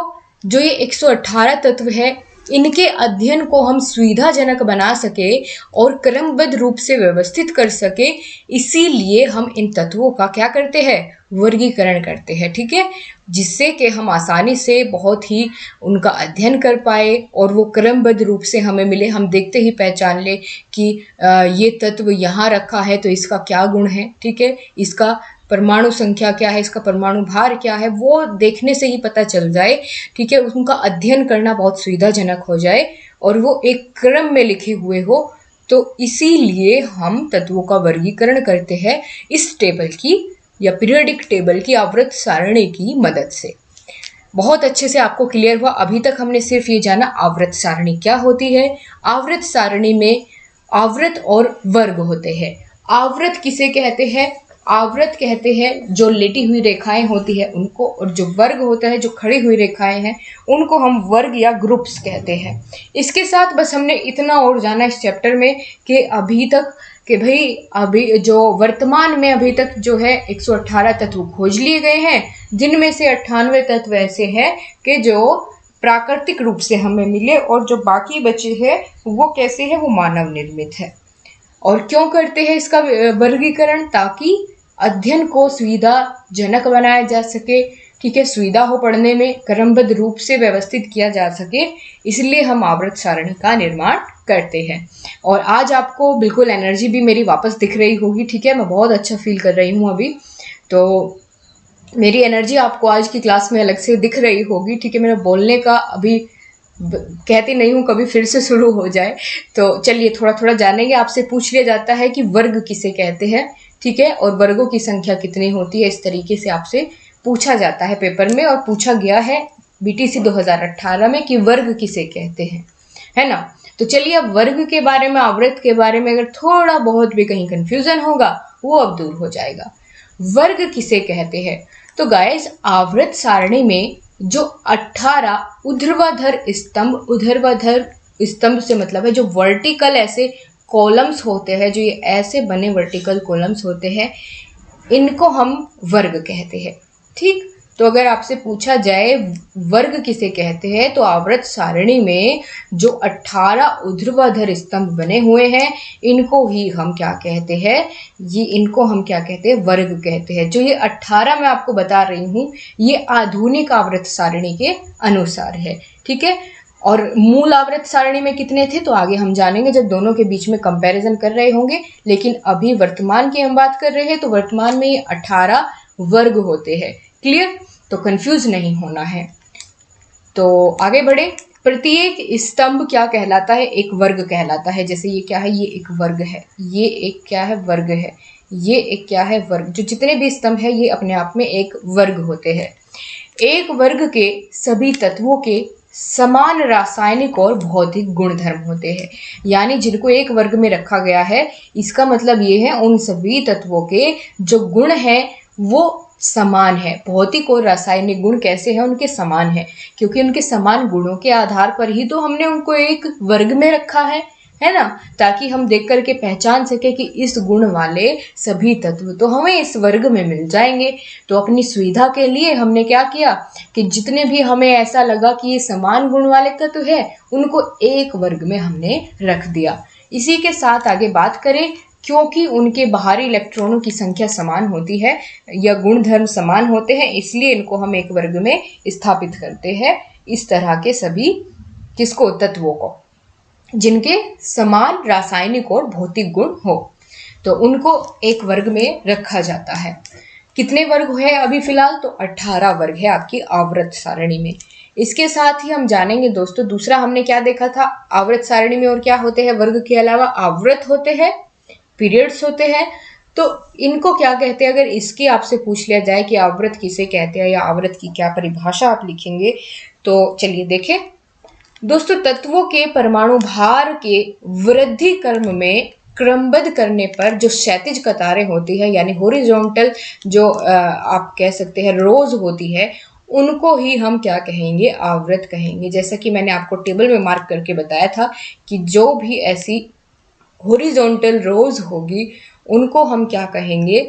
जो ये 118 तत्व है इनके अध्ययन को हम सुविधाजनक बना सके और क्रमबद्ध रूप से व्यवस्थित कर सके, इसीलिए हम इन तत्वों का क्या करते हैं, वर्गीकरण करते हैं। ठीक है, जिससे कि हम आसानी से बहुत ही उनका अध्ययन कर पाए और वो क्रमबद्ध रूप से हमें मिले, हम देखते ही पहचान ले कि ये तत्व यहाँ रखा है तो इसका क्या गुण है। ठीक है, इसका परमाणु संख्या क्या है, इसका परमाणु भार क्या है, वो देखने से ही पता चल जाए। ठीक है, उनका अध्ययन करना बहुत सुविधाजनक हो जाए और वो एक क्रम में लिखे हुए हो। तो इसीलिए हम तत्वों का वर्गीकरण करते हैं इस टेबल की या पीरियोडिक टेबल की आवर्त सारणी की मदद से। बहुत अच्छे से आपको क्लियर हुआ। अभी तक हमने सिर्फ ये जाना आवर्त सारणी क्या होती है। आवर्त सारणी में आवर्त और वर्ग होते हैं। आवर्त किसे कहते हैं, आवर्त कहते हैं जो लेटी हुई रेखाएं होती है उनको, और जो वर्ग होता है जो खड़ी हुई रेखाएं हैं उनको हम वर्ग या ग्रुप्स कहते हैं। इसके साथ बस हमने इतना और जाना इस चैप्टर में कि अभी तक कि भाई अभी जो वर्तमान में अभी तक जो है 118 तत्व खोज लिए गए हैं, जिनमें से 98 तत्व ऐसे हैं कि जो प्राकृतिक रूप से हमें मिले और जो बाकी बचे हैं वो कैसे है, वो मानव निर्मित है। और क्यों करते हैं इसका वर्गीकरण, ताकि अध्ययन को सुविधाजनक बनाया जा सके। ठीक है, सुविधा हो पढ़ने में, क्रमबद्ध रूप से व्यवस्थित किया जा सके, इसलिए हम आवर्त सारणी का निर्माण करते हैं। और आज आपको बिल्कुल एनर्जी भी मेरी वापस दिख रही होगी। ठीक है, मैं बहुत अच्छा फील कर रही हूँ अभी, तो मेरी एनर्जी आपको आज की क्लास में अलग से दिख रही होगी। ठीक है, मेरा बोलने का अभी कहती नहीं हूँ कभी फिर से शुरू हो जाए। तो चलिए थोड़ा थोड़ा जानेंगे। आपसे पूछ लिया जाता है कि वर्ग किसे कहते हैं। ठीक है, और वर्गों की संख्या कितनी होती है, इस तरीके से आपसे पूछा जाता है पेपर में, और पूछा गया है बीटीसी 2018 में कि वर्ग किसे कहते हैं, है ना। तो चलिए अब वर्ग के बारे में, आवर्त के बारे में अगर थोड़ा बहुत भी कहीं कंफ्यूजन होगा वो अब दूर हो जाएगा। वर्ग किसे कहते हैं, तो गाइस आवर्त सारणी में जो 18 ऊर्ध्वाधर स्तंभ, ऊर्ध्वाधर स्तंभ से मतलब है जो वर्टिकल ऐसे कॉलम्स होते हैं, जो ये ऐसे बने वर्टिकल कॉलम्स होते हैं, इनको हम वर्ग कहते हैं। ठीक, तो अगर आपसे पूछा जाए वर्ग किसे कहते हैं, तो आवर्त सारणी में जो 18 ऊर्ध्वाधर स्तंभ बने हुए हैं इनको ही हम क्या कहते हैं, ये इनको हम क्या कहते हैं, वर्ग कहते हैं। जो ये 18 मैं आपको बता रही हूँ ये आधुनिक आवर्त सारणी के अनुसार है। ठीक है, और मूल आवर्त सारणी में कितने थे तो आगे हम जानेंगे जब दोनों के बीच में कंपैरिजन कर रहे होंगे। लेकिन अभी वर्तमान की हम बात कर रहे हैं तो वर्तमान में ये 18 वर्ग होते हैं। क्लियर, तो कंफ्यूज नहीं होना है। तो आगे बढ़े। प्रत्येक स्तंभ क्या कहलाता है, एक वर्ग कहलाता है। जैसे ये क्या है, ये एक वर्ग है, ये एक क्या है, वर्ग है, ये एक क्या है, वर्ग। जो जितने भी स्तंभ है ये अपने आप में एक वर्ग होते हैं। एक वर्ग के सभी तत्वों के समान रासायनिक और भौतिक गुणधर्म होते हैं। यानी जिनको एक वर्ग में रखा गया है, इसका मतलब ये है उन सभी तत्वों के जो गुण हैं वो समान है। भौतिक और रासायनिक गुण कैसे हैं, उनके समान है, क्योंकि उनके समान गुणों के आधार पर ही तो हमने उनको एक वर्ग में रखा है ना, ताकि हम देख करके पहचान सके कि इस गुण वाले सभी तत्व तो हमें इस वर्ग में मिल जाएंगे। तो अपनी सुविधा के लिए हमने क्या किया कि जितने भी हमें ऐसा लगा कि ये समान गुण वाले तत्व है उनको एक वर्ग में हमने रख दिया। इसी के साथ आगे बात करें, क्योंकि उनके बाहरी इलेक्ट्रॉनों की संख्या समान होती है या गुणधर्म समान होते हैं, इसलिए इनको हम एक वर्ग में स्थापित करते हैं। इस तरह के सभी किसको, तत्वों को जिनके समान रासायनिक और भौतिक गुण हो, तो उनको एक वर्ग में रखा जाता है। कितने वर्ग है अभी फिलहाल, तो 18 वर्ग है आपकी आवर्त सारणी में। इसके साथ ही हम जानेंगे दोस्तों, दूसरा हमने क्या देखा था आवर्त सारणी में और क्या होते हैं वर्ग के अलावा, आवर्त होते हैं, पीरियड्स होते हैं। तो इनको क्या कहते हैं, अगर इसकी आपसे पूछ लिया जाए कि आवर्त किसे कहते हैं या आवर्त की क्या परिभाषा आप लिखेंगे, तो चलिए देखें दोस्तों। तत्वों के परमाणु भार के वृद्धि क्रम में क्रमबद्ध करने पर जो क्षैतिज कतारें होती है, यानी हॉरिजॉन्टल जो आप कह सकते हैं रोज होती है, उनको ही हम क्या कहेंगे, आवर्त कहेंगे। जैसा कि मैंने आपको टेबल में मार्क करके बताया था कि जो भी ऐसी हॉरिजॉन्टल रोज होगी उनको हम क्या कहेंगे,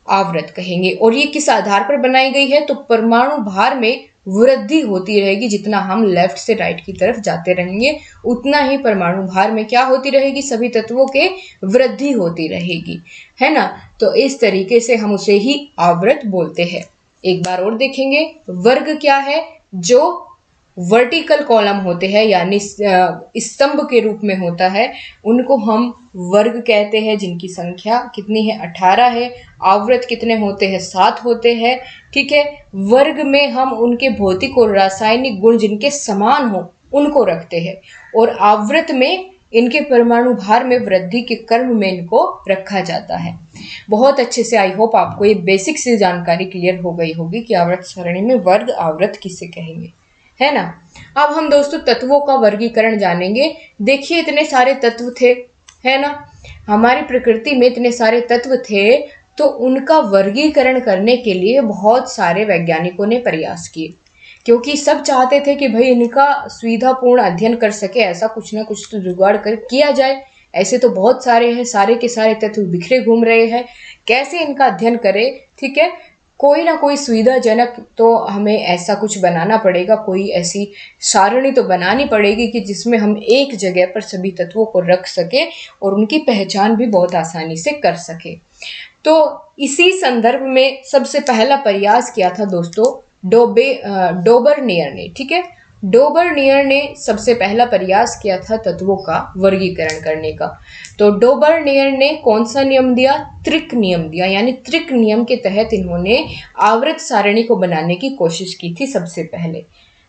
आवर्त कहेंगे। और ये किस आधार पर बनाई गई है, तो परमाणु भार में वृद्धि होती रहेगी। जितना हम लेफ्ट से राइट की तरफ जाते रहेंगे उतना ही परमाणु भार में क्या होती रहेगी, सभी तत्वों के वृद्धि होती रहेगी, है ना। तो इस तरीके से हम उसे ही आवर्त बोलते हैं। एक बार और देखेंगे, वर्ग क्या है, जो वर्टिकल कॉलम होते हैं यानी स्तंभ के रूप में होता है, उनको हम वर्ग कहते हैं, जिनकी संख्या कितनी है, 18 है। आवर्त कितने होते हैं, 7 होते हैं, ठीक है। वर्ग में हम उनके भौतिक और रासायनिक गुण जिनके समान हो उनको रखते हैं, और आवर्त में इनके परमाणु भार में वृद्धि के क्रम में इनको रखा जाता है। बहुत अच्छे से, आई होप आपको ये बेसिक सी जानकारी क्लियर हो गई होगी कि आवर्त सारणी में वर्ग आवर्त किसे कहेंगे, है ना। अब हम दोस्तों तत्वों का वर्गीकरण जानेंगे। देखिए इतने सारे तत्व थे, है ना, हमारी प्रकृति में इतने सारे तत्व थे, तो उनका वर्गीकरण करने के लिए बहुत सारे वैज्ञानिकों ने प्रयास किए, क्योंकि सब चाहते थे कि भाई इनका सुविधापूर्ण अध्ययन कर सके, ऐसा कुछ ना कुछ तो जुगाड़ कर किया जाए। ऐसे तो बहुत सारे हैं, सारे के सारे तत्व बिखरे घूम रहे हैं, कैसे इनका अध्ययन करें, ठीक है। कोई ना कोई सुविधाजनक तो हमें ऐसा कुछ बनाना पड़ेगा, कोई ऐसी सारणी तो बनानी पड़ेगी कि जिसमें हम एक जगह पर सभी तत्वों को रख सके और उनकी पहचान भी बहुत आसानी से कर सके। तो इसी संदर्भ में सबसे पहला प्रयास किया था दोस्तों डोबरनियर ने, ठीक है। डोबरनियर ने सबसे पहला प्रयास किया था तत्वों का वर्गीकरण करने का। तो डोबरनियर ने कौन सा नियम दिया, त्रिक नियम दिया, यानी त्रिक नियम के तहत इन्होंने आवर्त सारणी को बनाने की कोशिश की थी सबसे पहले,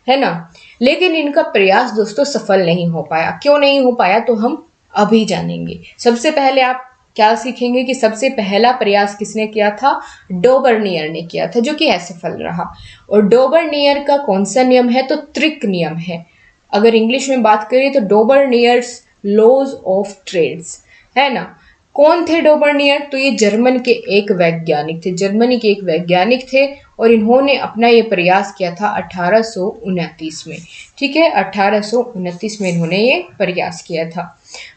है ना। लेकिन इनका प्रयास दोस्तों सफल नहीं हो पाया। क्यों नहीं हो पाया तो हम अभी जानेंगे। सबसे पहले आप क्या सीखेंगे कि सबसे पहला प्रयास किसने किया था, डोबरनियर ने किया था, जो कि असफल रहा। और डोबरनियर का कौन सा नियम है, तो त्रिक नियम है। अगर इंग्लिश में बात करें तो डोबरनियर्स लॉज ऑफ ट्रेड्स, है ना। कौन थे डोबरनियर, तो ये जर्मन के एक वैज्ञानिक थे, जर्मनी के एक वैज्ञानिक थे, और इन्होंने अपना ये प्रयास किया था 1829 में, ठीक है। 1829 में इन्होंने ये प्रयास किया था।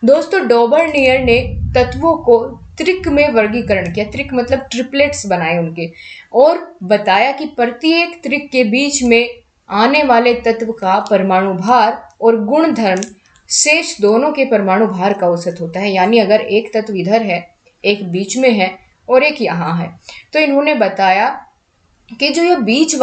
दोस्तों डोबरनियर ने तत्वों को त्रिक में वर्गीकरण किया, त्रिक मतलब ट्रिपलेट्स बनाए उनके, और बताया कि प्रत्येक त्रिक के बीच में आने वाले तत्व का परमाणु भार और गुणधर्म शेष दोनों के परमाणु भार का औसत होता है। यानी अगर एक तत्व इधर है, एक बीच में है और एक यहाँ है, तो इन्होंने बताया कि जो ये बीच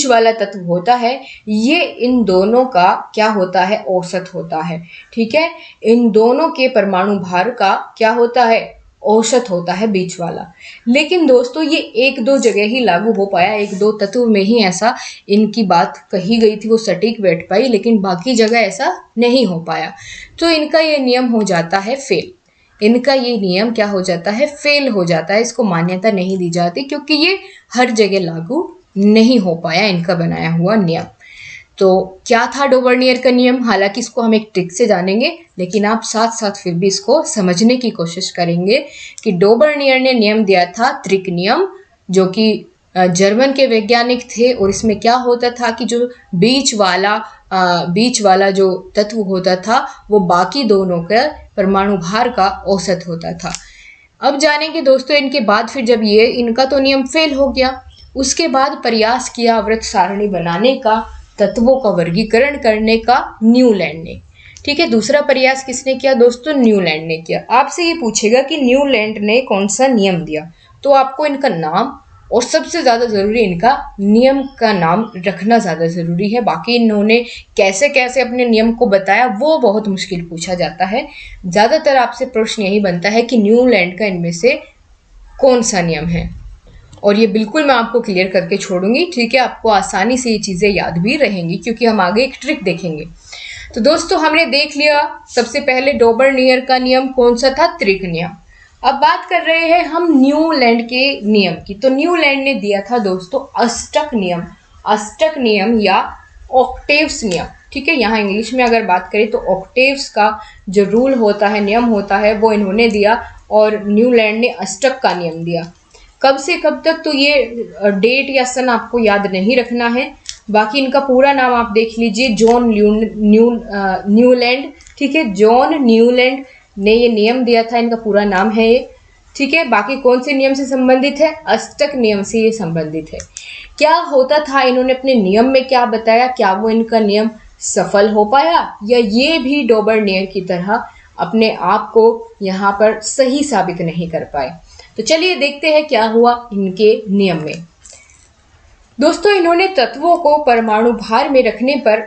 वाला तत्व होता है, ये इन दोनों का क्या होता है, औसत होता है, ठीक है। इन दोनों के परमाणु भार का क्या होता है, औसत होता है बीच वाला। लेकिन दोस्तों ये एक दो जगह ही लागू हो पाया, एक दो तत्व में ही ऐसा इनकी बात कही गई थी, वो सटीक बैठ पाई, लेकिन बाकी जगह ऐसा नहीं हो पाया। तो इनका ये नियम हो जाता है फेल, इनका ये नियम क्या हो जाता है, फेल हो जाता है, इसको मान्यता नहीं दी जाती, क्योंकि ये हर जगह लागू नहीं हो पाया इनका बनाया हुआ नियम। तो क्या था डोबरनियर का नियम, हालांकि इसको हम एक ट्रिक से जानेंगे, लेकिन आप साथ साथ फिर भी इसको समझने की कोशिश करेंगे कि डोबरनियर ने नियम दिया था त्रिक नियम, जो कि जर्मन के वैज्ञानिक थे, और इसमें क्या होता था कि जो बीच वाला जो तत्व होता था वो बाकी दोनों के परमाणु भार का औसत होता था। अब जानेंगे दोस्तों इनके बाद फिर जब ये इनका तो नियम फेल हो गया, उसके बाद प्रयास किया आवर्त सारणी बनाने का, तत्वों का वर्गीकरण करने का न्यूलैंड ने, ठीक है। दूसरा प्रयास किसने किया दोस्तों, न्यूलैंड ने किया। आपसे ये पूछेगा कि न्यूलैंड ने कौन सा नियम दिया, तो आपको इनका नाम और सबसे ज़्यादा ज़रूरी इनका नियम का नाम रखना ज़्यादा ज़रूरी है। बाकी इन्होंने कैसे कैसे अपने नियम को बताया वो बहुत मुश्किल पूछा जाता है। ज़्यादातर आपसे प्रश्न यही बनता है कि न्यूलैंड का इनमें से कौन सा नियम है, और ये बिल्कुल मैं आपको क्लियर करके छोड़ूंगी, ठीक है। आपको आसानी से ये चीज़ें याद भी रहेंगी, क्योंकि हम आगे एक ट्रिक देखेंगे। तो दोस्तों हमने देख लिया सबसे पहले डोबरनियर का नियम कौन सा था, त्रिक नियम। अब बात कर रहे हैं हम न्यूलैंड के नियम की। तो न्यूलैंड ने दिया था दोस्तों अष्टक नियम, अष्टक नियम या ऑक्टेव्स नियम, ठीक है। यहाँ इंग्लिश में अगर बात करें तो ऑक्टेव्स का जो रूल होता है, नियम होता है, वो इन्होंने दिया, और न्यूलैंड ने अष्टक का नियम दिया। कब से कब तक, तो ये डेट या सन आपको याद नहीं रखना है, बाकी इनका पूरा नाम आप देख लीजिए, जॉन न्यूलैंड, ठीक है। जॉन न्यूलैंड ने ये नियम दिया था, इनका पूरा नाम है ये, ठीक है। बाकी कौन से नियम से संबंधित है, अष्टक नियम से ये संबंधित है। क्या होता था, इन्होंने अपने नियम में क्या बताया, क्या वो इनका नियम सफल हो पाया या ये भी डोबरनियर की तरह अपने आप को यहाँ पर सही साबित नहीं कर पाए। तो चलिए देखते हैं क्या हुआ इनके नियम में। दोस्तों, इन्होंने तत्वों को परमाणु भार में रखने पर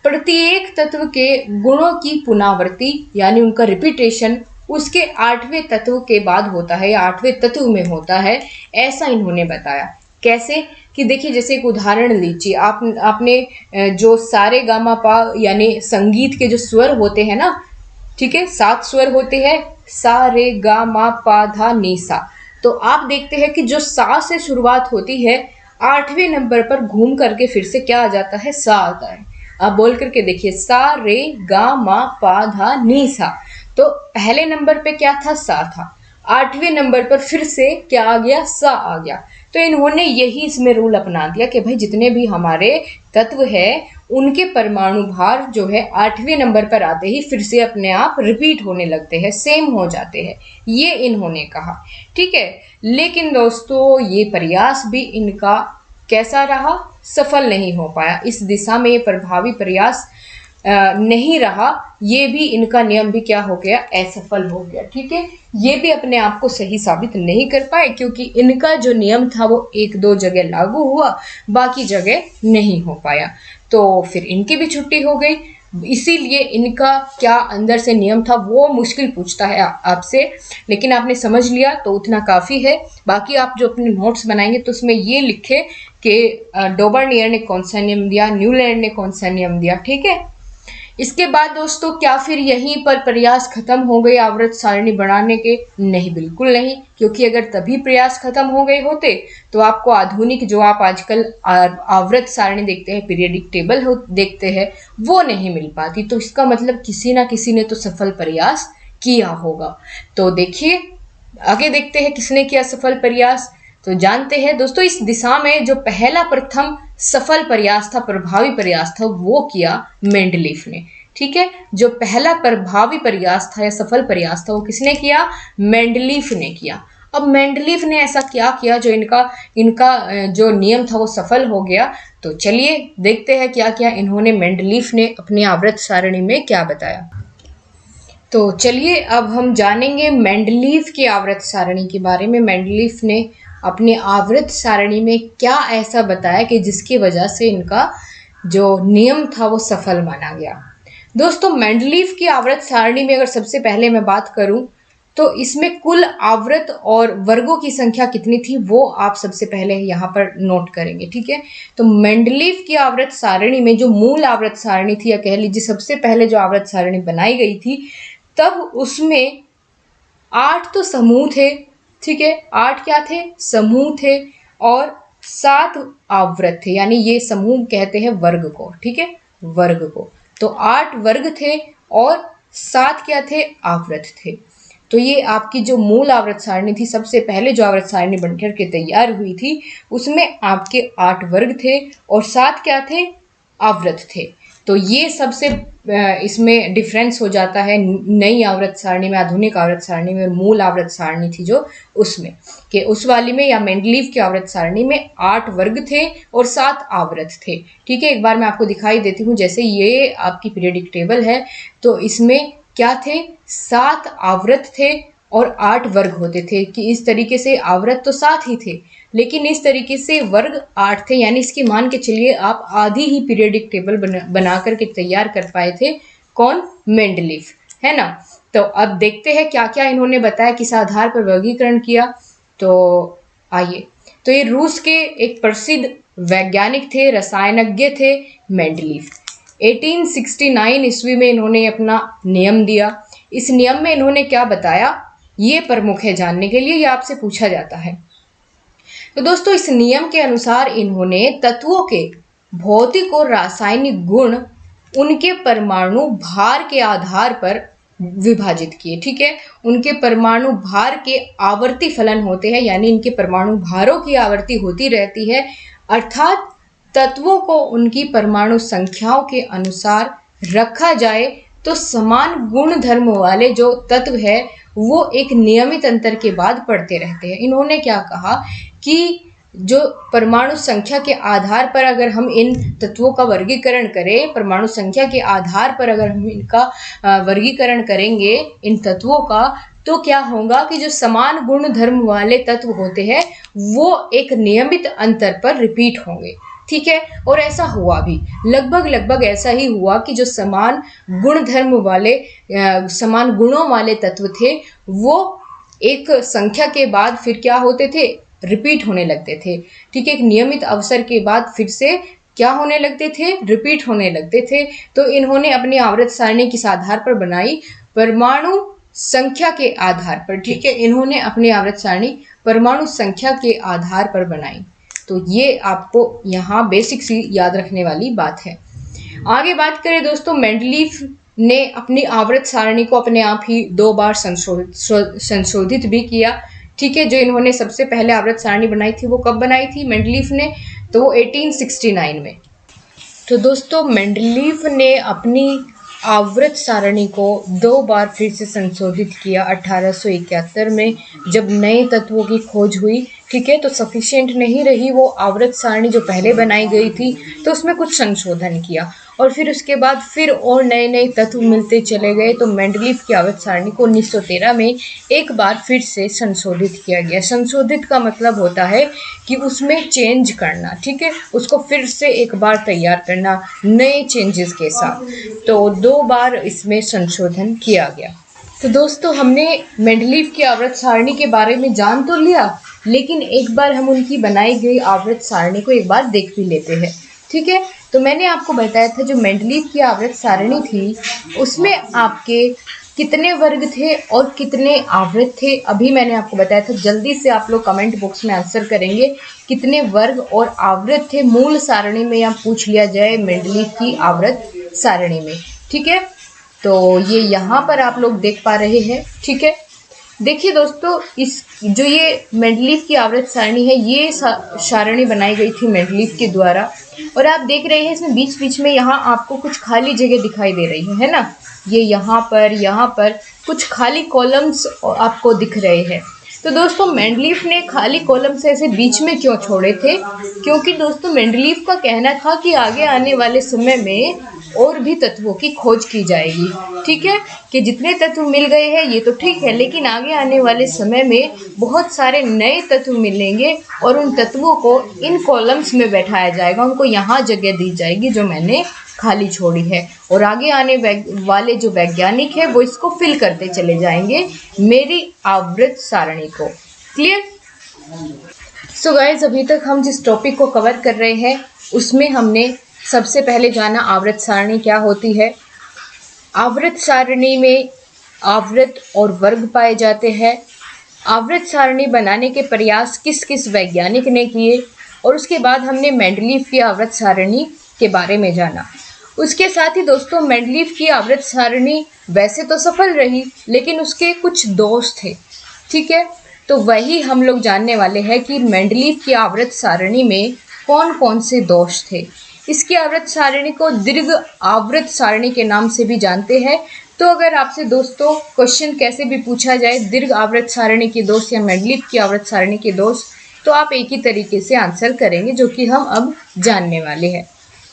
प्रत्येक तत्व के गुणों की पुनरावृत्ति यानी उनका रिपीटेशन उसके 8वें तत्व के बाद होता है या 8वें तत्व में होता है, ऐसा इन्होंने बताया। कैसे कि देखिए, जैसे एक उदाहरण लीजिए, आपने जो सारे गामा पा यानी संगीत के जो स्वर होते हैं ना, ठीक है, 7 स्वर होते हैं, सा रे गा मा पा धा नी सा। तो आप देखते हैं कि जो सा से शुरुआत होती है 8वें नंबर पर घूम करके फिर से क्या आ जाता है, सा आता है। आप बोल करके देखिए, सा रे गा मा पा धा नी सा। तो पहले नंबर पे क्या था, सा था, 8वें नंबर पर फिर से क्या आ गया, सा आ गया। तो इन्होंने यही इसमें रूल अपना दिया कि भाई जितने भी हमारे तत्व है उनके परमाणु भार जो है 8वें नंबर पर आते ही फिर से अपने आप रिपीट होने लगते हैं, सेम हो जाते हैं, ये इन्होंने कहा। ठीक है, लेकिन दोस्तों ये प्रयास भी इनका कैसा रहा, सफल नहीं हो पाया। इस दिशा में ये प्रभावी प्रयास नहीं रहा, ये भी इनका नियम भी क्या हो गया, असफल हो गया। ठीक है, ये भी अपने आप को सही साबित नहीं कर पाए क्योंकि इनका जो नियम था वो 1-2 जगह लागू हुआ, बाकी जगह नहीं हो पाया। तो फिर इनकी भी छुट्टी हो गई। इसीलिए इनका क्या अंदर से नियम था वो मुश्किल पूछता है आपसे, लेकिन आपने समझ लिया तो उतना काफ़ी है। बाकी आप जो अपने नोट्स बनाएंगे तो उसमें ये लिखे कि डोबरनियर ने कौन सा नियम दिया, न्यूलैंड ने कौन सा नियम दिया। ठीक है, इसके बाद दोस्तों क्या फिर यहीं पर प्रयास खत्म हो गए आवर्त सारणी बढ़ाने के? नहीं, बिल्कुल नहीं, क्योंकि अगर तभी प्रयास खत्म हो गए होते तो आपको आधुनिक जो आप आजकल आवर्त सारणी देखते हैं, पीरियडिक टेबल देखते हैं, वो नहीं मिल पाती। तो इसका मतलब किसी ना किसी ने तो सफल प्रयास किया होगा। तो देखिए आगे देखते हैं किसने किया सफल प्रयास। तो जानते हैं दोस्तों, इस दिशा में जो पहला प्रथम सफल प्रयास था, प्रभावी प्रयास था, वो किया मेंडलीफ ने। ठीक है, जो पहला प्रभावी प्रयास था या सफल प्रयास था वो किसने किया, मेंडलीफ ने किया। अब मेंडलीफ ने ऐसा क्या किया जो इनका जो नियम था वो सफल हो गया। तो चलिए देखते हैं क्या क्या इन्होंने मेंडलीफ ने अपनी आवर्त सारणी में क्या बताया। तो चलिए अब हम जानेंगे मेंडलीफ की आवर्त सारणी के बारे में। मेंडलीफ ने अपनी आवर्त सारणी में क्या ऐसा बताया कि जिसकी वजह से इनका जो नियम था वो सफल माना गया। दोस्तों, मेंडलीफ की आवर्त सारणी में अगर सबसे पहले मैं बात करूं तो इसमें कुल आवर्त और वर्गों की संख्या कितनी थी वो आप सबसे पहले यहाँ पर नोट करेंगे। ठीक है, तो मेंडलीफ की आवर्त सारणी में जो मूल आवर्त सारणी थी या कह लीजिए सबसे पहले जो आवर्त सारणी बनाई गई थी, तब उसमें 8 तो समूह थे। ठीक है, 8 क्या थे, समूह थे, और 7 आवर्त थे, यानी ये समूह कहते हैं वर्ग को। ठीक है, वर्ग को। तो 8 वर्ग थे और 7 क्या थे, आवर्त थे। तो ये आपकी जो मूल आवर्त सारणी थी, सबसे पहले जो आवर्त सारणी बनकर के तैयार हुई थी, उसमें आपके 8 वर्ग थे और 7 क्या थे, आवर्त थे। तो ये सबसे इसमें डिफरेंस हो जाता है नई आवर्त सारणी में, आधुनिक आवर्त सारणी में, मूल आवर्त सारणी थी जो उसमें, कि उस वाली में या मेंडलीफ की आवर्त सारणी में 8 वर्ग थे और 7 आवर्त थे। ठीक है, एक बार मैं आपको दिखाई देती हूँ। जैसे ये आपकी पीरियडिक टेबल है, तो इसमें क्या थे, 7 आवर्त थे और 8 वर्ग होते थे। कि इस तरीके से आवर्त तो 7 ही थे, लेकिन इस तरीके से वर्ग 8 थे, यानी इसकी मान के चलिए आप आधी ही पीरियडिक टेबल बना करके तैयार कर पाए थे। कौन, मेंडलीफ, है ना। तो अब देखते हैं क्या क्या इन्होंने बताया, किस आधार पर वर्गीकरण किया। तो आइए, तो ये रूस के एक प्रसिद्ध वैज्ञानिक थे, रसायनज्ञ थे, मेंडलीफ। 1869 ईस्वी में इन्होंने अपना नियम दिया। इस नियम में इन्होंने क्या बताया, ये प्रमुख है जानने के लिए, ये आपसे पूछा जाता है। तो दोस्तों, इस नियम के अनुसार इन्होंने तत्वों के भौतिक और रासायनिक गुण उनके परमाणु भार के आधार पर विभाजित किए। ठीक है, उनके परमाणु भार के आवर्ती फलन होते हैं, यानी इनके परमाणु भारों की आवर्ती होती रहती है, अर्थात तत्वों को उनकी परमाणु संख्याओं के अनुसार रखा जाए तो समान गुण धर्म वाले जो तत्व है वो एक नियमित अंतर के बाद पढ़ते रहते हैं। इन्होंने क्या कहा कि जो परमाणु संख्या के आधार पर अगर हम इन तत्वों का वर्गीकरण करें, परमाणु संख्या के आधार पर अगर हम इनका वर्गीकरण करेंगे इन तत्वों का, तो क्या होगा कि जो समान गुण धर्म वाले तत्व होते हैं वो एक नियमित अंतर पर रिपीट होंगे। ठीक है, और ऐसा हुआ भी, लगभग ऐसा ही हुआ कि जो समान गुण धर्म वाले समान गुणों वाले तत्व थे वो एक संख्या के बाद फिर क्या होते थे, रिपीट होने लगते थे। ठीक है, एक नियमित अवसर के बाद फिर से क्या होने लगते थे, रिपीट होने लगते थे। तो इन्होंने अपनी आवर्त सारणी किस आधार पर बनाई, परमाणु संख्या के आधार पर। ठीक है, इन्होंने अपनी आवर्त सारणी परमाणु संख्या के आधार पर बनाई। तो ये आपको यहाँ बेसिक सी याद रखने वाली बात है। आगे बात करें दोस्तों, मेंडलीफ ने अपनी आवर्त सारणी को अपने आप ही 2 बार संशोधित भी किया। ठीक है, जो इन्होंने सबसे पहले आवर्त सारणी बनाई थी वो कब बनाई थी मेंडलीफ ने, तो वो 1869 में। तो दोस्तों मेंडलीफ ने अपनी आवर्त सारणी को 2 बार फिर से संशोधित किया 1871 में, जब नए तत्वों की खोज हुई। ठीक है, तो सफिशिएंट नहीं रही वो आवर्त सारणी जो पहले बनाई गई थी, तो उसमें कुछ संशोधन किया और फिर उसके बाद फिर और नए नए तत्व मिलते चले गए। तो मेंडलीफ की आवर्त सारणी को 1913 में एक बार फिर से संशोधित किया गया। संशोधित का मतलब होता है कि उसमें चेंज करना। ठीक है, उसको फिर से एक बार तैयार करना नए चेंजेस के साथ। तो 2 बार इसमें संशोधन किया गया। तो दोस्तों हमने मेंडलीफ की आवर्त सारणी के बारे में जान तो लिया, लेकिन एक बार हम उनकी बनाई गई आवर्त सारणी को एक बार देख भी लेते हैं। ठीक है, तो मैंने आपको बताया था जो मेंडलीफ की आवर्त सारणी थी उसमें आपके कितने वर्ग थे और कितने आवृत थे, अभी मैंने आपको बताया था। जल्दी से आप लोग कमेंट बॉक्स में आंसर करेंगे कितने वर्ग और आवृत थे मूल सारणी में, या पूछ लिया जाए मेंडलीफ की आवर्त सारणी में। ठीक है, तो ये यहाँ पर आप लोग देख पा रहे हैं। ठीक है, देखिए दोस्तों, इस जो ये मेंडलीफ की आवर्त सारणी है ये सारणी बनाई गई थी मेंडलीफ के द्वारा, और आप देख रहे हैं इसमें बीच बीच में यहाँ आपको कुछ खाली जगह दिखाई दे रही है ना, ये यहाँ पर कुछ खाली कॉलम्स आपको दिख रहे हैं। तो दोस्तों मेंडलीफ ने खाली कॉलम्स ऐसे बीच में क्यों छोड़े थे, क्योंकि दोस्तों मेंडलीफ का कहना था कि आगे आने वाले समय में और भी तत्वों की खोज की जाएगी। ठीक है, कि जितने तत्व मिल गए हैं ये तो ठीक है, लेकिन आगे आने वाले समय में बहुत सारे नए तत्व मिलेंगे और उन तत्वों को इन कॉलम्स में बैठाया जाएगा, उनको यहाँ जगह दी जाएगी जो मैंने खाली छोड़ी है, और आगे आने वाले जो वैज्ञानिक है वो इसको फिल करते चले जाएंगे मेरी आवर्त सारणी को। क्लियर? सो गाइज, अभी तक हम जिस टॉपिक को कवर कर रहे हैं उसमें हमने सबसे पहले जाना आवर्त सारणी क्या होती है। आवर्त सारणी में आवृत और वर्ग पाए जाते हैं। आवर्त सारणी बनाने के प्रयास किस किस वैज्ञानिक ने किए, और उसके बाद हमने मेंडलीफ की आवर्त सारणी के बारे में जाना। उसके साथ ही दोस्तों मेंडलीफ की आवर्त सारणी वैसे तो सफल रही, लेकिन उसके कुछ दोष थे। ठीक है, तो वही हम लोग जानने वाले हैं कि मेंडलीफ की आवर्त सारणी में कौन कौन से दोष थे। इसकी आवर्त सारणी को दीर्घ आवर्त सारणी के नाम से भी जानते हैं। तो अगर आपसे दोस्तों क्वेश्चन कैसे भी पूछा जाए दीर्घ आवर्त सारणी के दोष या मेंडलीफ की आवर्त सारणी के दोष, तो आप एक ही तरीके से आंसर करेंगे, जो कि हम अब जानने वाले हैं।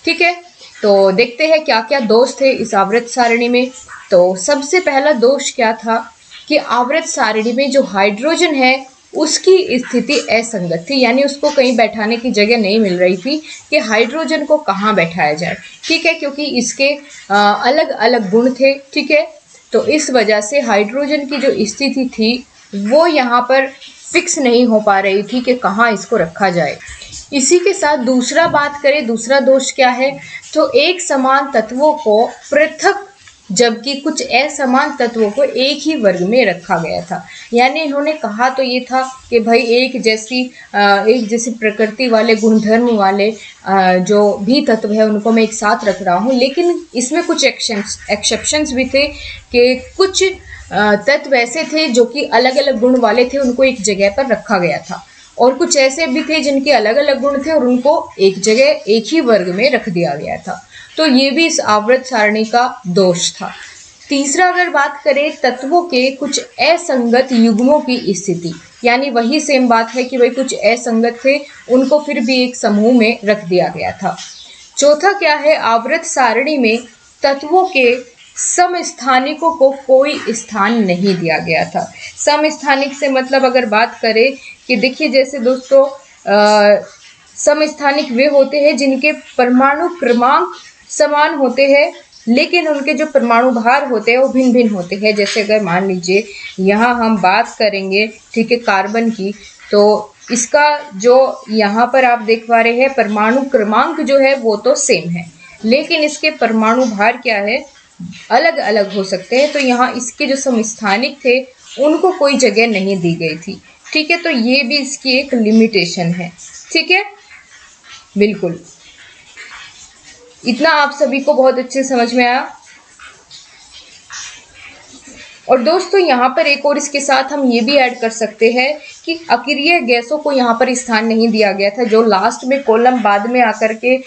ठीक है, तो देखते हैं क्या क्या दोष थे इस आवर्त सारणी में। तो सबसे पहला दोष क्या था कि आवर्त सारणी में जो हाइड्रोजन है उसकी स्थिति असंगत थी, यानी उसको कहीं बैठाने की जगह नहीं मिल रही थी कि हाइड्रोजन को कहाँ बैठाया जाए। ठीक है, क्योंकि इसके अलग अलग गुण थे। ठीक है, तो इस वजह से हाइड्रोजन की जो स्थिति थी वो यहाँ पर फिक्स नहीं हो पा रही थी कि कहाँ इसको रखा जाए। इसी के साथ दूसरा बात करें, दूसरा दोष क्या है, तो एक समान तत्वों को पृथक जबकि कुछ असमान तत्वों को एक ही वर्ग में रखा गया था। यानी इन्होंने कहा तो ये था कि भाई एक जैसी प्रकृति वाले गुणधर्म वाले जो भी तत्व है उनको मैं एक साथ रख रहा हूँ, लेकिन इसमें कुछ एक्सेप्शंस भी थे कि कुछ तत्व ऐसे थे जो कि अलग अलग गुण वाले थे, उनको एक जगह पर रखा गया था, और कुछ ऐसे भी थे जिनके अलग अलग गुण थे और उनको एक जगह एक ही वर्ग में रख दिया गया था। तो ये भी इस आवर्त सारणी का दोष था। तीसरा अगर बात करें, तत्वों के कुछ असंगत युग्मों की स्थिति। यानी वही सेम बात है कि भाई कुछ असंगत थे, उनको फिर भी एक समूह में रख दिया गया था। चौथा क्या है, आवर्त सारणी में तत्वों के समस्थानिकों को कोई स्थान नहीं दिया गया था। समस्थानिक से मतलब अगर बात करें कि देखिए जैसे दोस्तों समस्थानिक वे होते हैं जिनके परमाणु क्रमांक समान होते हैं लेकिन उनके जो परमाणु भार होते हैं वो भिन्न भिन्न होते हैं। जैसे अगर मान लीजिए यहाँ हम बात करेंगे ठीक है कार्बन की, तो इसका जो यहाँ पर आप देख पा रहे हैं परमाणु क्रमांक जो है वो तो सेम है लेकिन इसके परमाणु भार क्या है, अलग अलग हो सकते हैं। तो यहाँ इसके जो समस्थानिक थे उनको कोई जगह नहीं दी गई थी। ठीक है, तो ये भी इसकी एक लिमिटेशन है। ठीक है, बिल्कुल, इतना आप सभी को बहुत अच्छे समझ में आया। और दोस्तों यहाँ पर एक और इसके साथ हम ये भी ऐड कर सकते हैं कि अक्रिय गैसों को यहाँ पर स्थान नहीं दिया गया था। जो लास्ट में कॉलम बाद में आकर के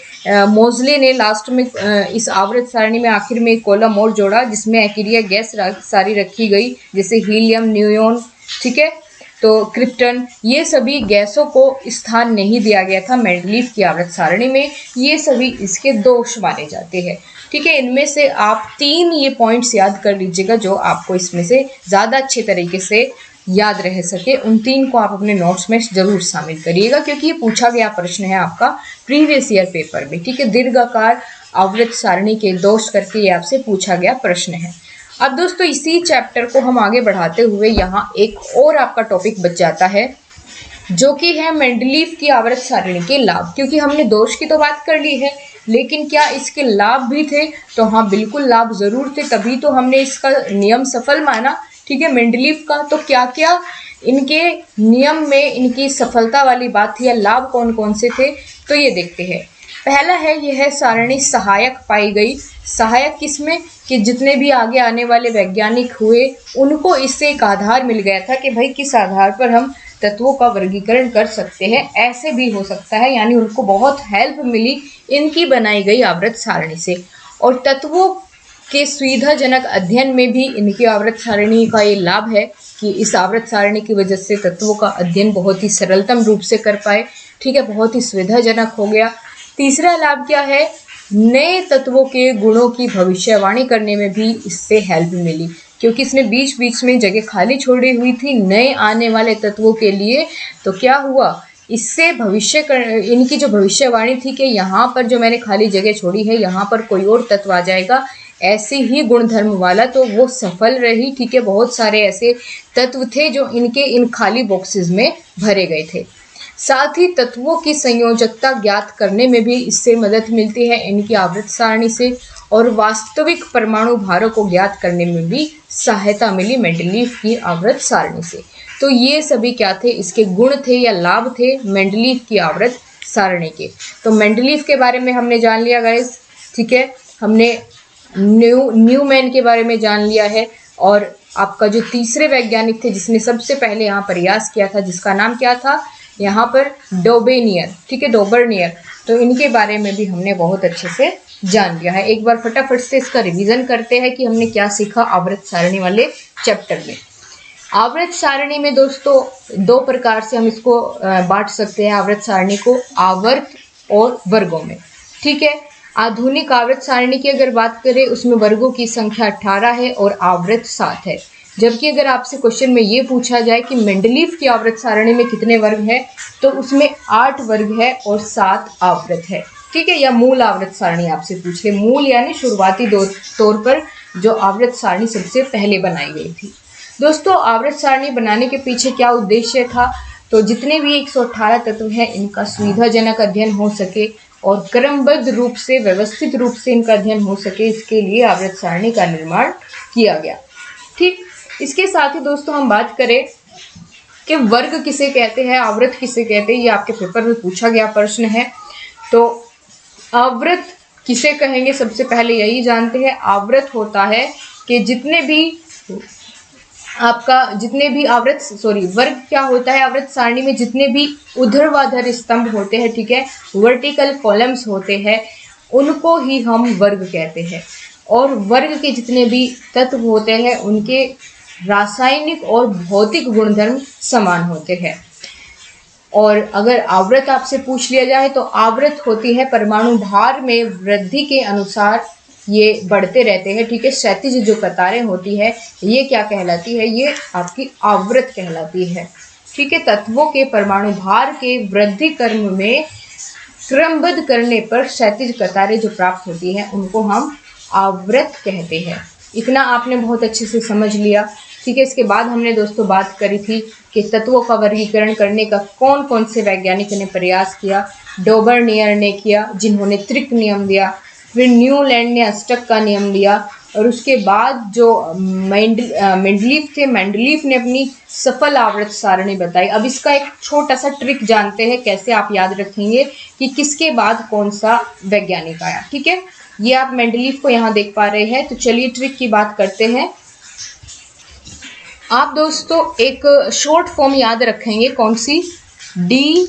मोजले ने लास्ट में इस आवर्त सारणी में आखिर में एक कॉलम और जोड़ा जिसमें अक्रिय गैस सारी रखी गई, जैसे हीलियम, नियोन, ठीक है, तो क्रिप्टन, ये सभी गैसों को स्थान नहीं दिया गया था मेंडलीफ की आवर्त सारणी में। ये सभी इसके दोष माने जाते हैं। ठीक है, इनमें से आप 3 ये पॉइंट्स याद कर लीजिएगा जो आपको इसमें से ज़्यादा अच्छे तरीके से याद रह सके। उन 3 को आप अपने नोट्स में ज़रूर शामिल करिएगा क्योंकि ये पूछा गया प्रश्न है आपका प्रीवियस ईयर पेपर में। ठीक है, दीर्घाकार आवर्त सारणी के दोष करके ये आपसे पूछा गया प्रश्न है। अब दोस्तों इसी चैप्टर को हम आगे बढ़ाते हुए यहाँ एक और आपका टॉपिक बच जाता है जो कि है मेंडलीफ की आवर्त सारणी के लाभ। क्योंकि हमने दोष की तो बात कर ली है लेकिन क्या इसके लाभ भी थे, तो हाँ बिल्कुल लाभ जरूर थे, तभी तो हमने इसका नियम सफल माना। ठीक है, मेंडलीफ का तो क्या क्या इनके नियम में इनकी सफलता वाली बात थी या लाभ कौन कौन से थे, तो ये देखते हैं। पहला है यह सारणी सहायक पाई गई। सहायक किसमें, कि जितने भी आगे आने वाले वैज्ञानिक हुए उनको इससे एक आधार मिल गया था कि भाई किस आधार पर हम तत्वों का वर्गीकरण कर सकते हैं, ऐसे भी हो सकता है। यानी उनको बहुत हेल्प मिली इनकी बनाई गई आवर्त सारणी से। और तत्वों के सुविधाजनक अध्ययन में भी इनकी आवर्त सारणी का ये लाभ है कि इस आवर्त सारणी की वजह से तत्वों का अध्ययन बहुत ही सरलतम रूप से कर पाए। ठीक है, बहुत ही सुविधाजनक हो गया। तीसरा लाभ क्या है, नए तत्वों के गुणों की भविष्यवाणी करने में भी इससे हेल्प मिली क्योंकि इसने बीच बीच में जगह खाली छोड़ी हुई थी नए आने वाले तत्वों के लिए। तो क्या हुआ, इससे इनकी जो भविष्यवाणी थी कि यहाँ पर जो मैंने खाली जगह छोड़ी है यहाँ पर कोई और तत्व आ जाएगा ऐसे ही गुणधर्म वाला, तो वो सफल रही। ठीक है, बहुत सारे ऐसे तत्व थे जो इनके इन खाली बॉक्सेस में भरे गए थे। साथ ही तत्वों की संयोजकता ज्ञात करने में भी इससे मदद मिलती है इनकी आवर्त सारणी से। और वास्तविक परमाणु भारों को ज्ञात करने में भी सहायता मिली मेंडलीफ की आवर्त सारणी से। तो ये सभी क्या थे, इसके गुण थे या लाभ थे मेंडलीफ की आवर्त सारणी के। तो मेंडलीफ के बारे में हमने जान लिया गाइस। ठीक है, हमने न्यूमैन के बारे में जान लिया है। और आपका जो तीसरे वैज्ञानिक थे जिसने सबसे पहले यहाँ प्रयास किया था जिसका नाम क्या था यहाँ पर, डोबेनियर। ठीक है, डोबर्नियर, तो इनके बारे में भी हमने बहुत अच्छे से जान लिया है। एक बार फटाफट से इसका रिवीजन करते हैं कि हमने क्या सीखा आवर्त सारणी वाले चैप्टर में। आवर्त सारणी में दोस्तों 2 प्रकार से हम इसको बांट सकते हैं आवर्त सारणी को, आवर्त और वर्गों में। ठीक है, आधुनिक आवर्त सारणी की अगर बात करें उसमें वर्गों की संख्या 18 है और आवृत्त 7 है। जबकि अगर आपसे क्वेश्चन में ये पूछा जाए कि मेंडलीफ की आवर्त सारणी में कितने वर्ग हैं, तो उसमें 8 वर्ग है और 7 आवृत्त है। ठीक है, या मूल आवर्त सारणी आपसे पूछ ले, मूल यानी शुरुआती तौर पर जो आवर्त सारणी सबसे पहले बनाई गई थी। दोस्तों आवर्त सारणी बनाने के पीछे क्या उद्देश्य था, तो जितने भी 118 तत्व हैं इनका सुविधाजनक अध्ययन हो सके और क्रमबद्ध रूप से व्यवस्थित रूप से इनका अध्ययन हो सके, इसके लिए आवर्त सारणी का निर्माण किया गया। ठीक, इसके साथ ही दोस्तों हम बात करें कि वर्ग किसे कहते हैं, आवृत्त किसे कहते हैं, ये आपके पेपर में पूछा गया प्रश्न है। तो आवृत्त किसे कहेंगे, सबसे पहले यही जानते हैं। आवृत्त होता है कि वर्ग क्या होता है, आवृत्त सारणी में जितने भी ऊर्ध्वाधर स्तंभ होते हैं, ठीक है, वर्टिकल कॉलम्स होते हैं, उनको ही हम वर्ग कहते हैं। और वर्ग के जितने भी तत्व होते हैं उनके रासायनिक और भौतिक गुणधर्म समान होते हैं। और अगर आवृत्त आपसे पूछ लिया जाए तो आवृत्त होती है परमाणु भार में वृद्धि के अनुसार ये बढ़ते रहते हैं, ठीक है। क्षैतिज जो कतारें होती है ये क्या कहलाती है, ये आपकी आवृत्त कहलाती है, ठीक है। तत्वों के परमाणु भार के वृद्धि क्रम में क्रमबद्ध करने पर क्षैतिज कतारें जो प्राप्त होती हैं उनको हम आवृत्त कहते हैं। इतना आपने बहुत अच्छे से समझ लिया, ठीक है। इसके बाद हमने दोस्तों बात करी थी कि तत्वों का वर्गीकरण करने का कौन कौन से वैज्ञानिक ने प्रयास किया। डोबर्नियर ने किया, जिन्होंने त्रिक नियम दिया, फिर न्यूलैंड ने अष्टक का नियम दिया, और उसके बाद जो मेंडलीफ थे, मेंडलीफ ने अपनी सफल आवर्त सारणी बताई। अब इसका एक छोटा सा ट्रिक जानते हैं कैसे आप याद रखेंगे कि किसके बाद कौन सा वैज्ञानिक आया, ठीक है। ये आप मेंडलीफ को यहाँ देख पा रहे हैं। तो चलिए ट्रिक की बात करते हैं। आप दोस्तों एक शॉर्ट फॉर्म याद रखेंगे, कौन सी, DNMM।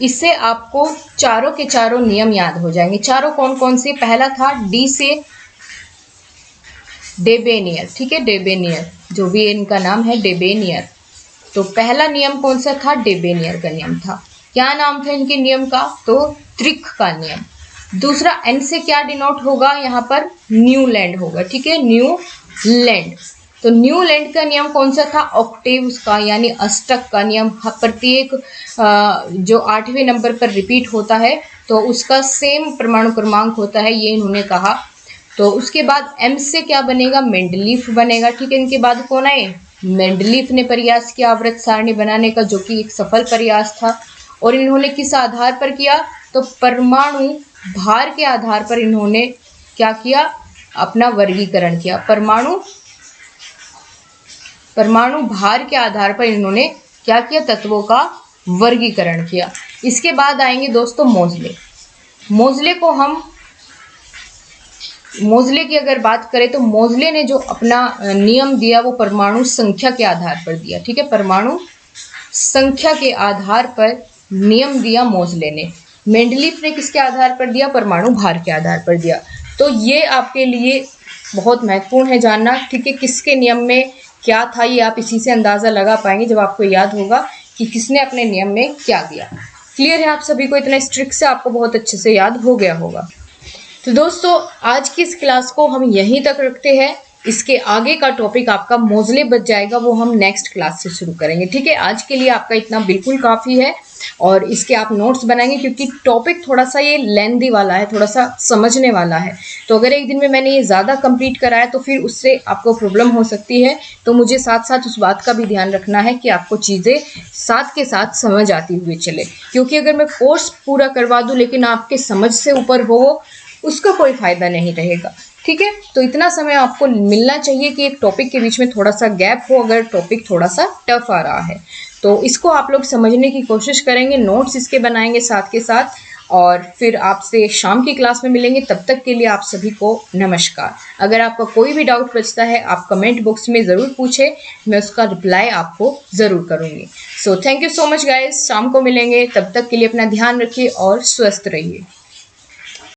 इससे आपको चारों के चारों नियम याद हो जाएंगे। चारों कौन कौन से, पहला था डी से डेबेनियर, ठीक है, डेबेनियर, जो भी इनका नाम है डेबेनियर। तो पहला नियम कौन सा था, डेबेनियर का नियम था। क्या नाम था इनके नियम का, तो त्रिक का नियम। दूसरा एन से क्या डिनोट होगा, यहाँ पर न्यूलैंड होगा, ठीक है, न्यूलैंड। तो न्यूलैंड का नियम कौन सा था, ऑक्टेव्स का यानी अष्टक का नियम। प्रत्येक जो 8वें नंबर पर रिपीट होता है तो उसका सेम परमाणु क्रमांक होता है, ये इन्होंने कहा। तो उसके बाद एम से क्या बनेगा, मेंडलीफ बनेगा, ठीक है। इनके बाद कौन आए, मेंडलीफ ने प्रयास किया आवृत्त सारणी बनाने का, जो कि एक सफल प्रयास था। और इन्होंने किस आधार पर किया, तो परमाणु भार के आधार पर इन्होंने क्या किया, अपना वर्गीकरण किया। परमाणु भार के आधार पर इन्होंने क्या किया, तत्वों का वर्गीकरण किया। इसके बाद आएंगे दोस्तों मोज़ले। मोज़ले की अगर बात करें तो मोज़ले ने जो अपना नियम दिया वो परमाणु संख्या के आधार पर दिया, ठीक है, परमाणु संख्या के आधार पर नियम दिया मोज़ले ने। मेंडलीफ ने किसके आधार पर दिया, परमाणु भार के आधार पर दिया। तो ये आपके लिए बहुत महत्वपूर्ण है जानना, ठीक है, किसके नियम में क्या था। ये आप इसी से अंदाज़ा लगा पाएंगे जब आपको याद होगा कि किसने अपने नियम में क्या दिया। क्लियर है आप सभी को, इतना इस ट्रिक से आपको बहुत अच्छे से याद हो गया होगा। तो दोस्तों आज की इस क्लास को हम यहीं तक रखते हैं। इसके आगे का टॉपिक आपका मोज़ले बच जाएगा, वो हम नेक्स्ट क्लास से शुरू करेंगे, ठीक है। आज के लिए आपका इतना बिल्कुल काफ़ी है, और इसके आप नोट्स बनाएंगे क्योंकि टॉपिक थोड़ा सा ये लेंथी वाला है, थोड़ा सा समझने वाला है। तो अगर एक दिन में मैंने ये ज़्यादा कंप्लीट कराया तो फिर उससे आपको प्रॉब्लम हो सकती है। तो मुझे साथ साथ उस बात का भी ध्यान रखना है कि आपको चीज़ें साथ के साथ समझ आती हुई चले, क्योंकि अगर मैं कोर्स पूरा करवा दूँ लेकिन आपके समझ से ऊपर हो, उसका कोई फ़ायदा नहीं रहेगा, ठीक है। तो इतना समय आपको मिलना चाहिए कि एक टॉपिक के बीच में थोड़ा सा गैप हो, अगर टॉपिक थोड़ा सा टफ आ रहा है तो इसको आप लोग समझने की कोशिश करेंगे, नोट्स इसके बनाएंगे साथ के साथ, और फिर आपसे शाम की क्लास में मिलेंगे। तब तक के लिए आप सभी को नमस्कार। अगर आपका कोई भी डाउट बचता है आप कमेंट बॉक्स में ज़रूर पूछें, मैं उसका रिप्लाई आपको ज़रूर करूँगी। So thank you so much guys, शाम को मिलेंगे, तब तक के लिए अपना ध्यान रखिए और स्वस्थ रहिए।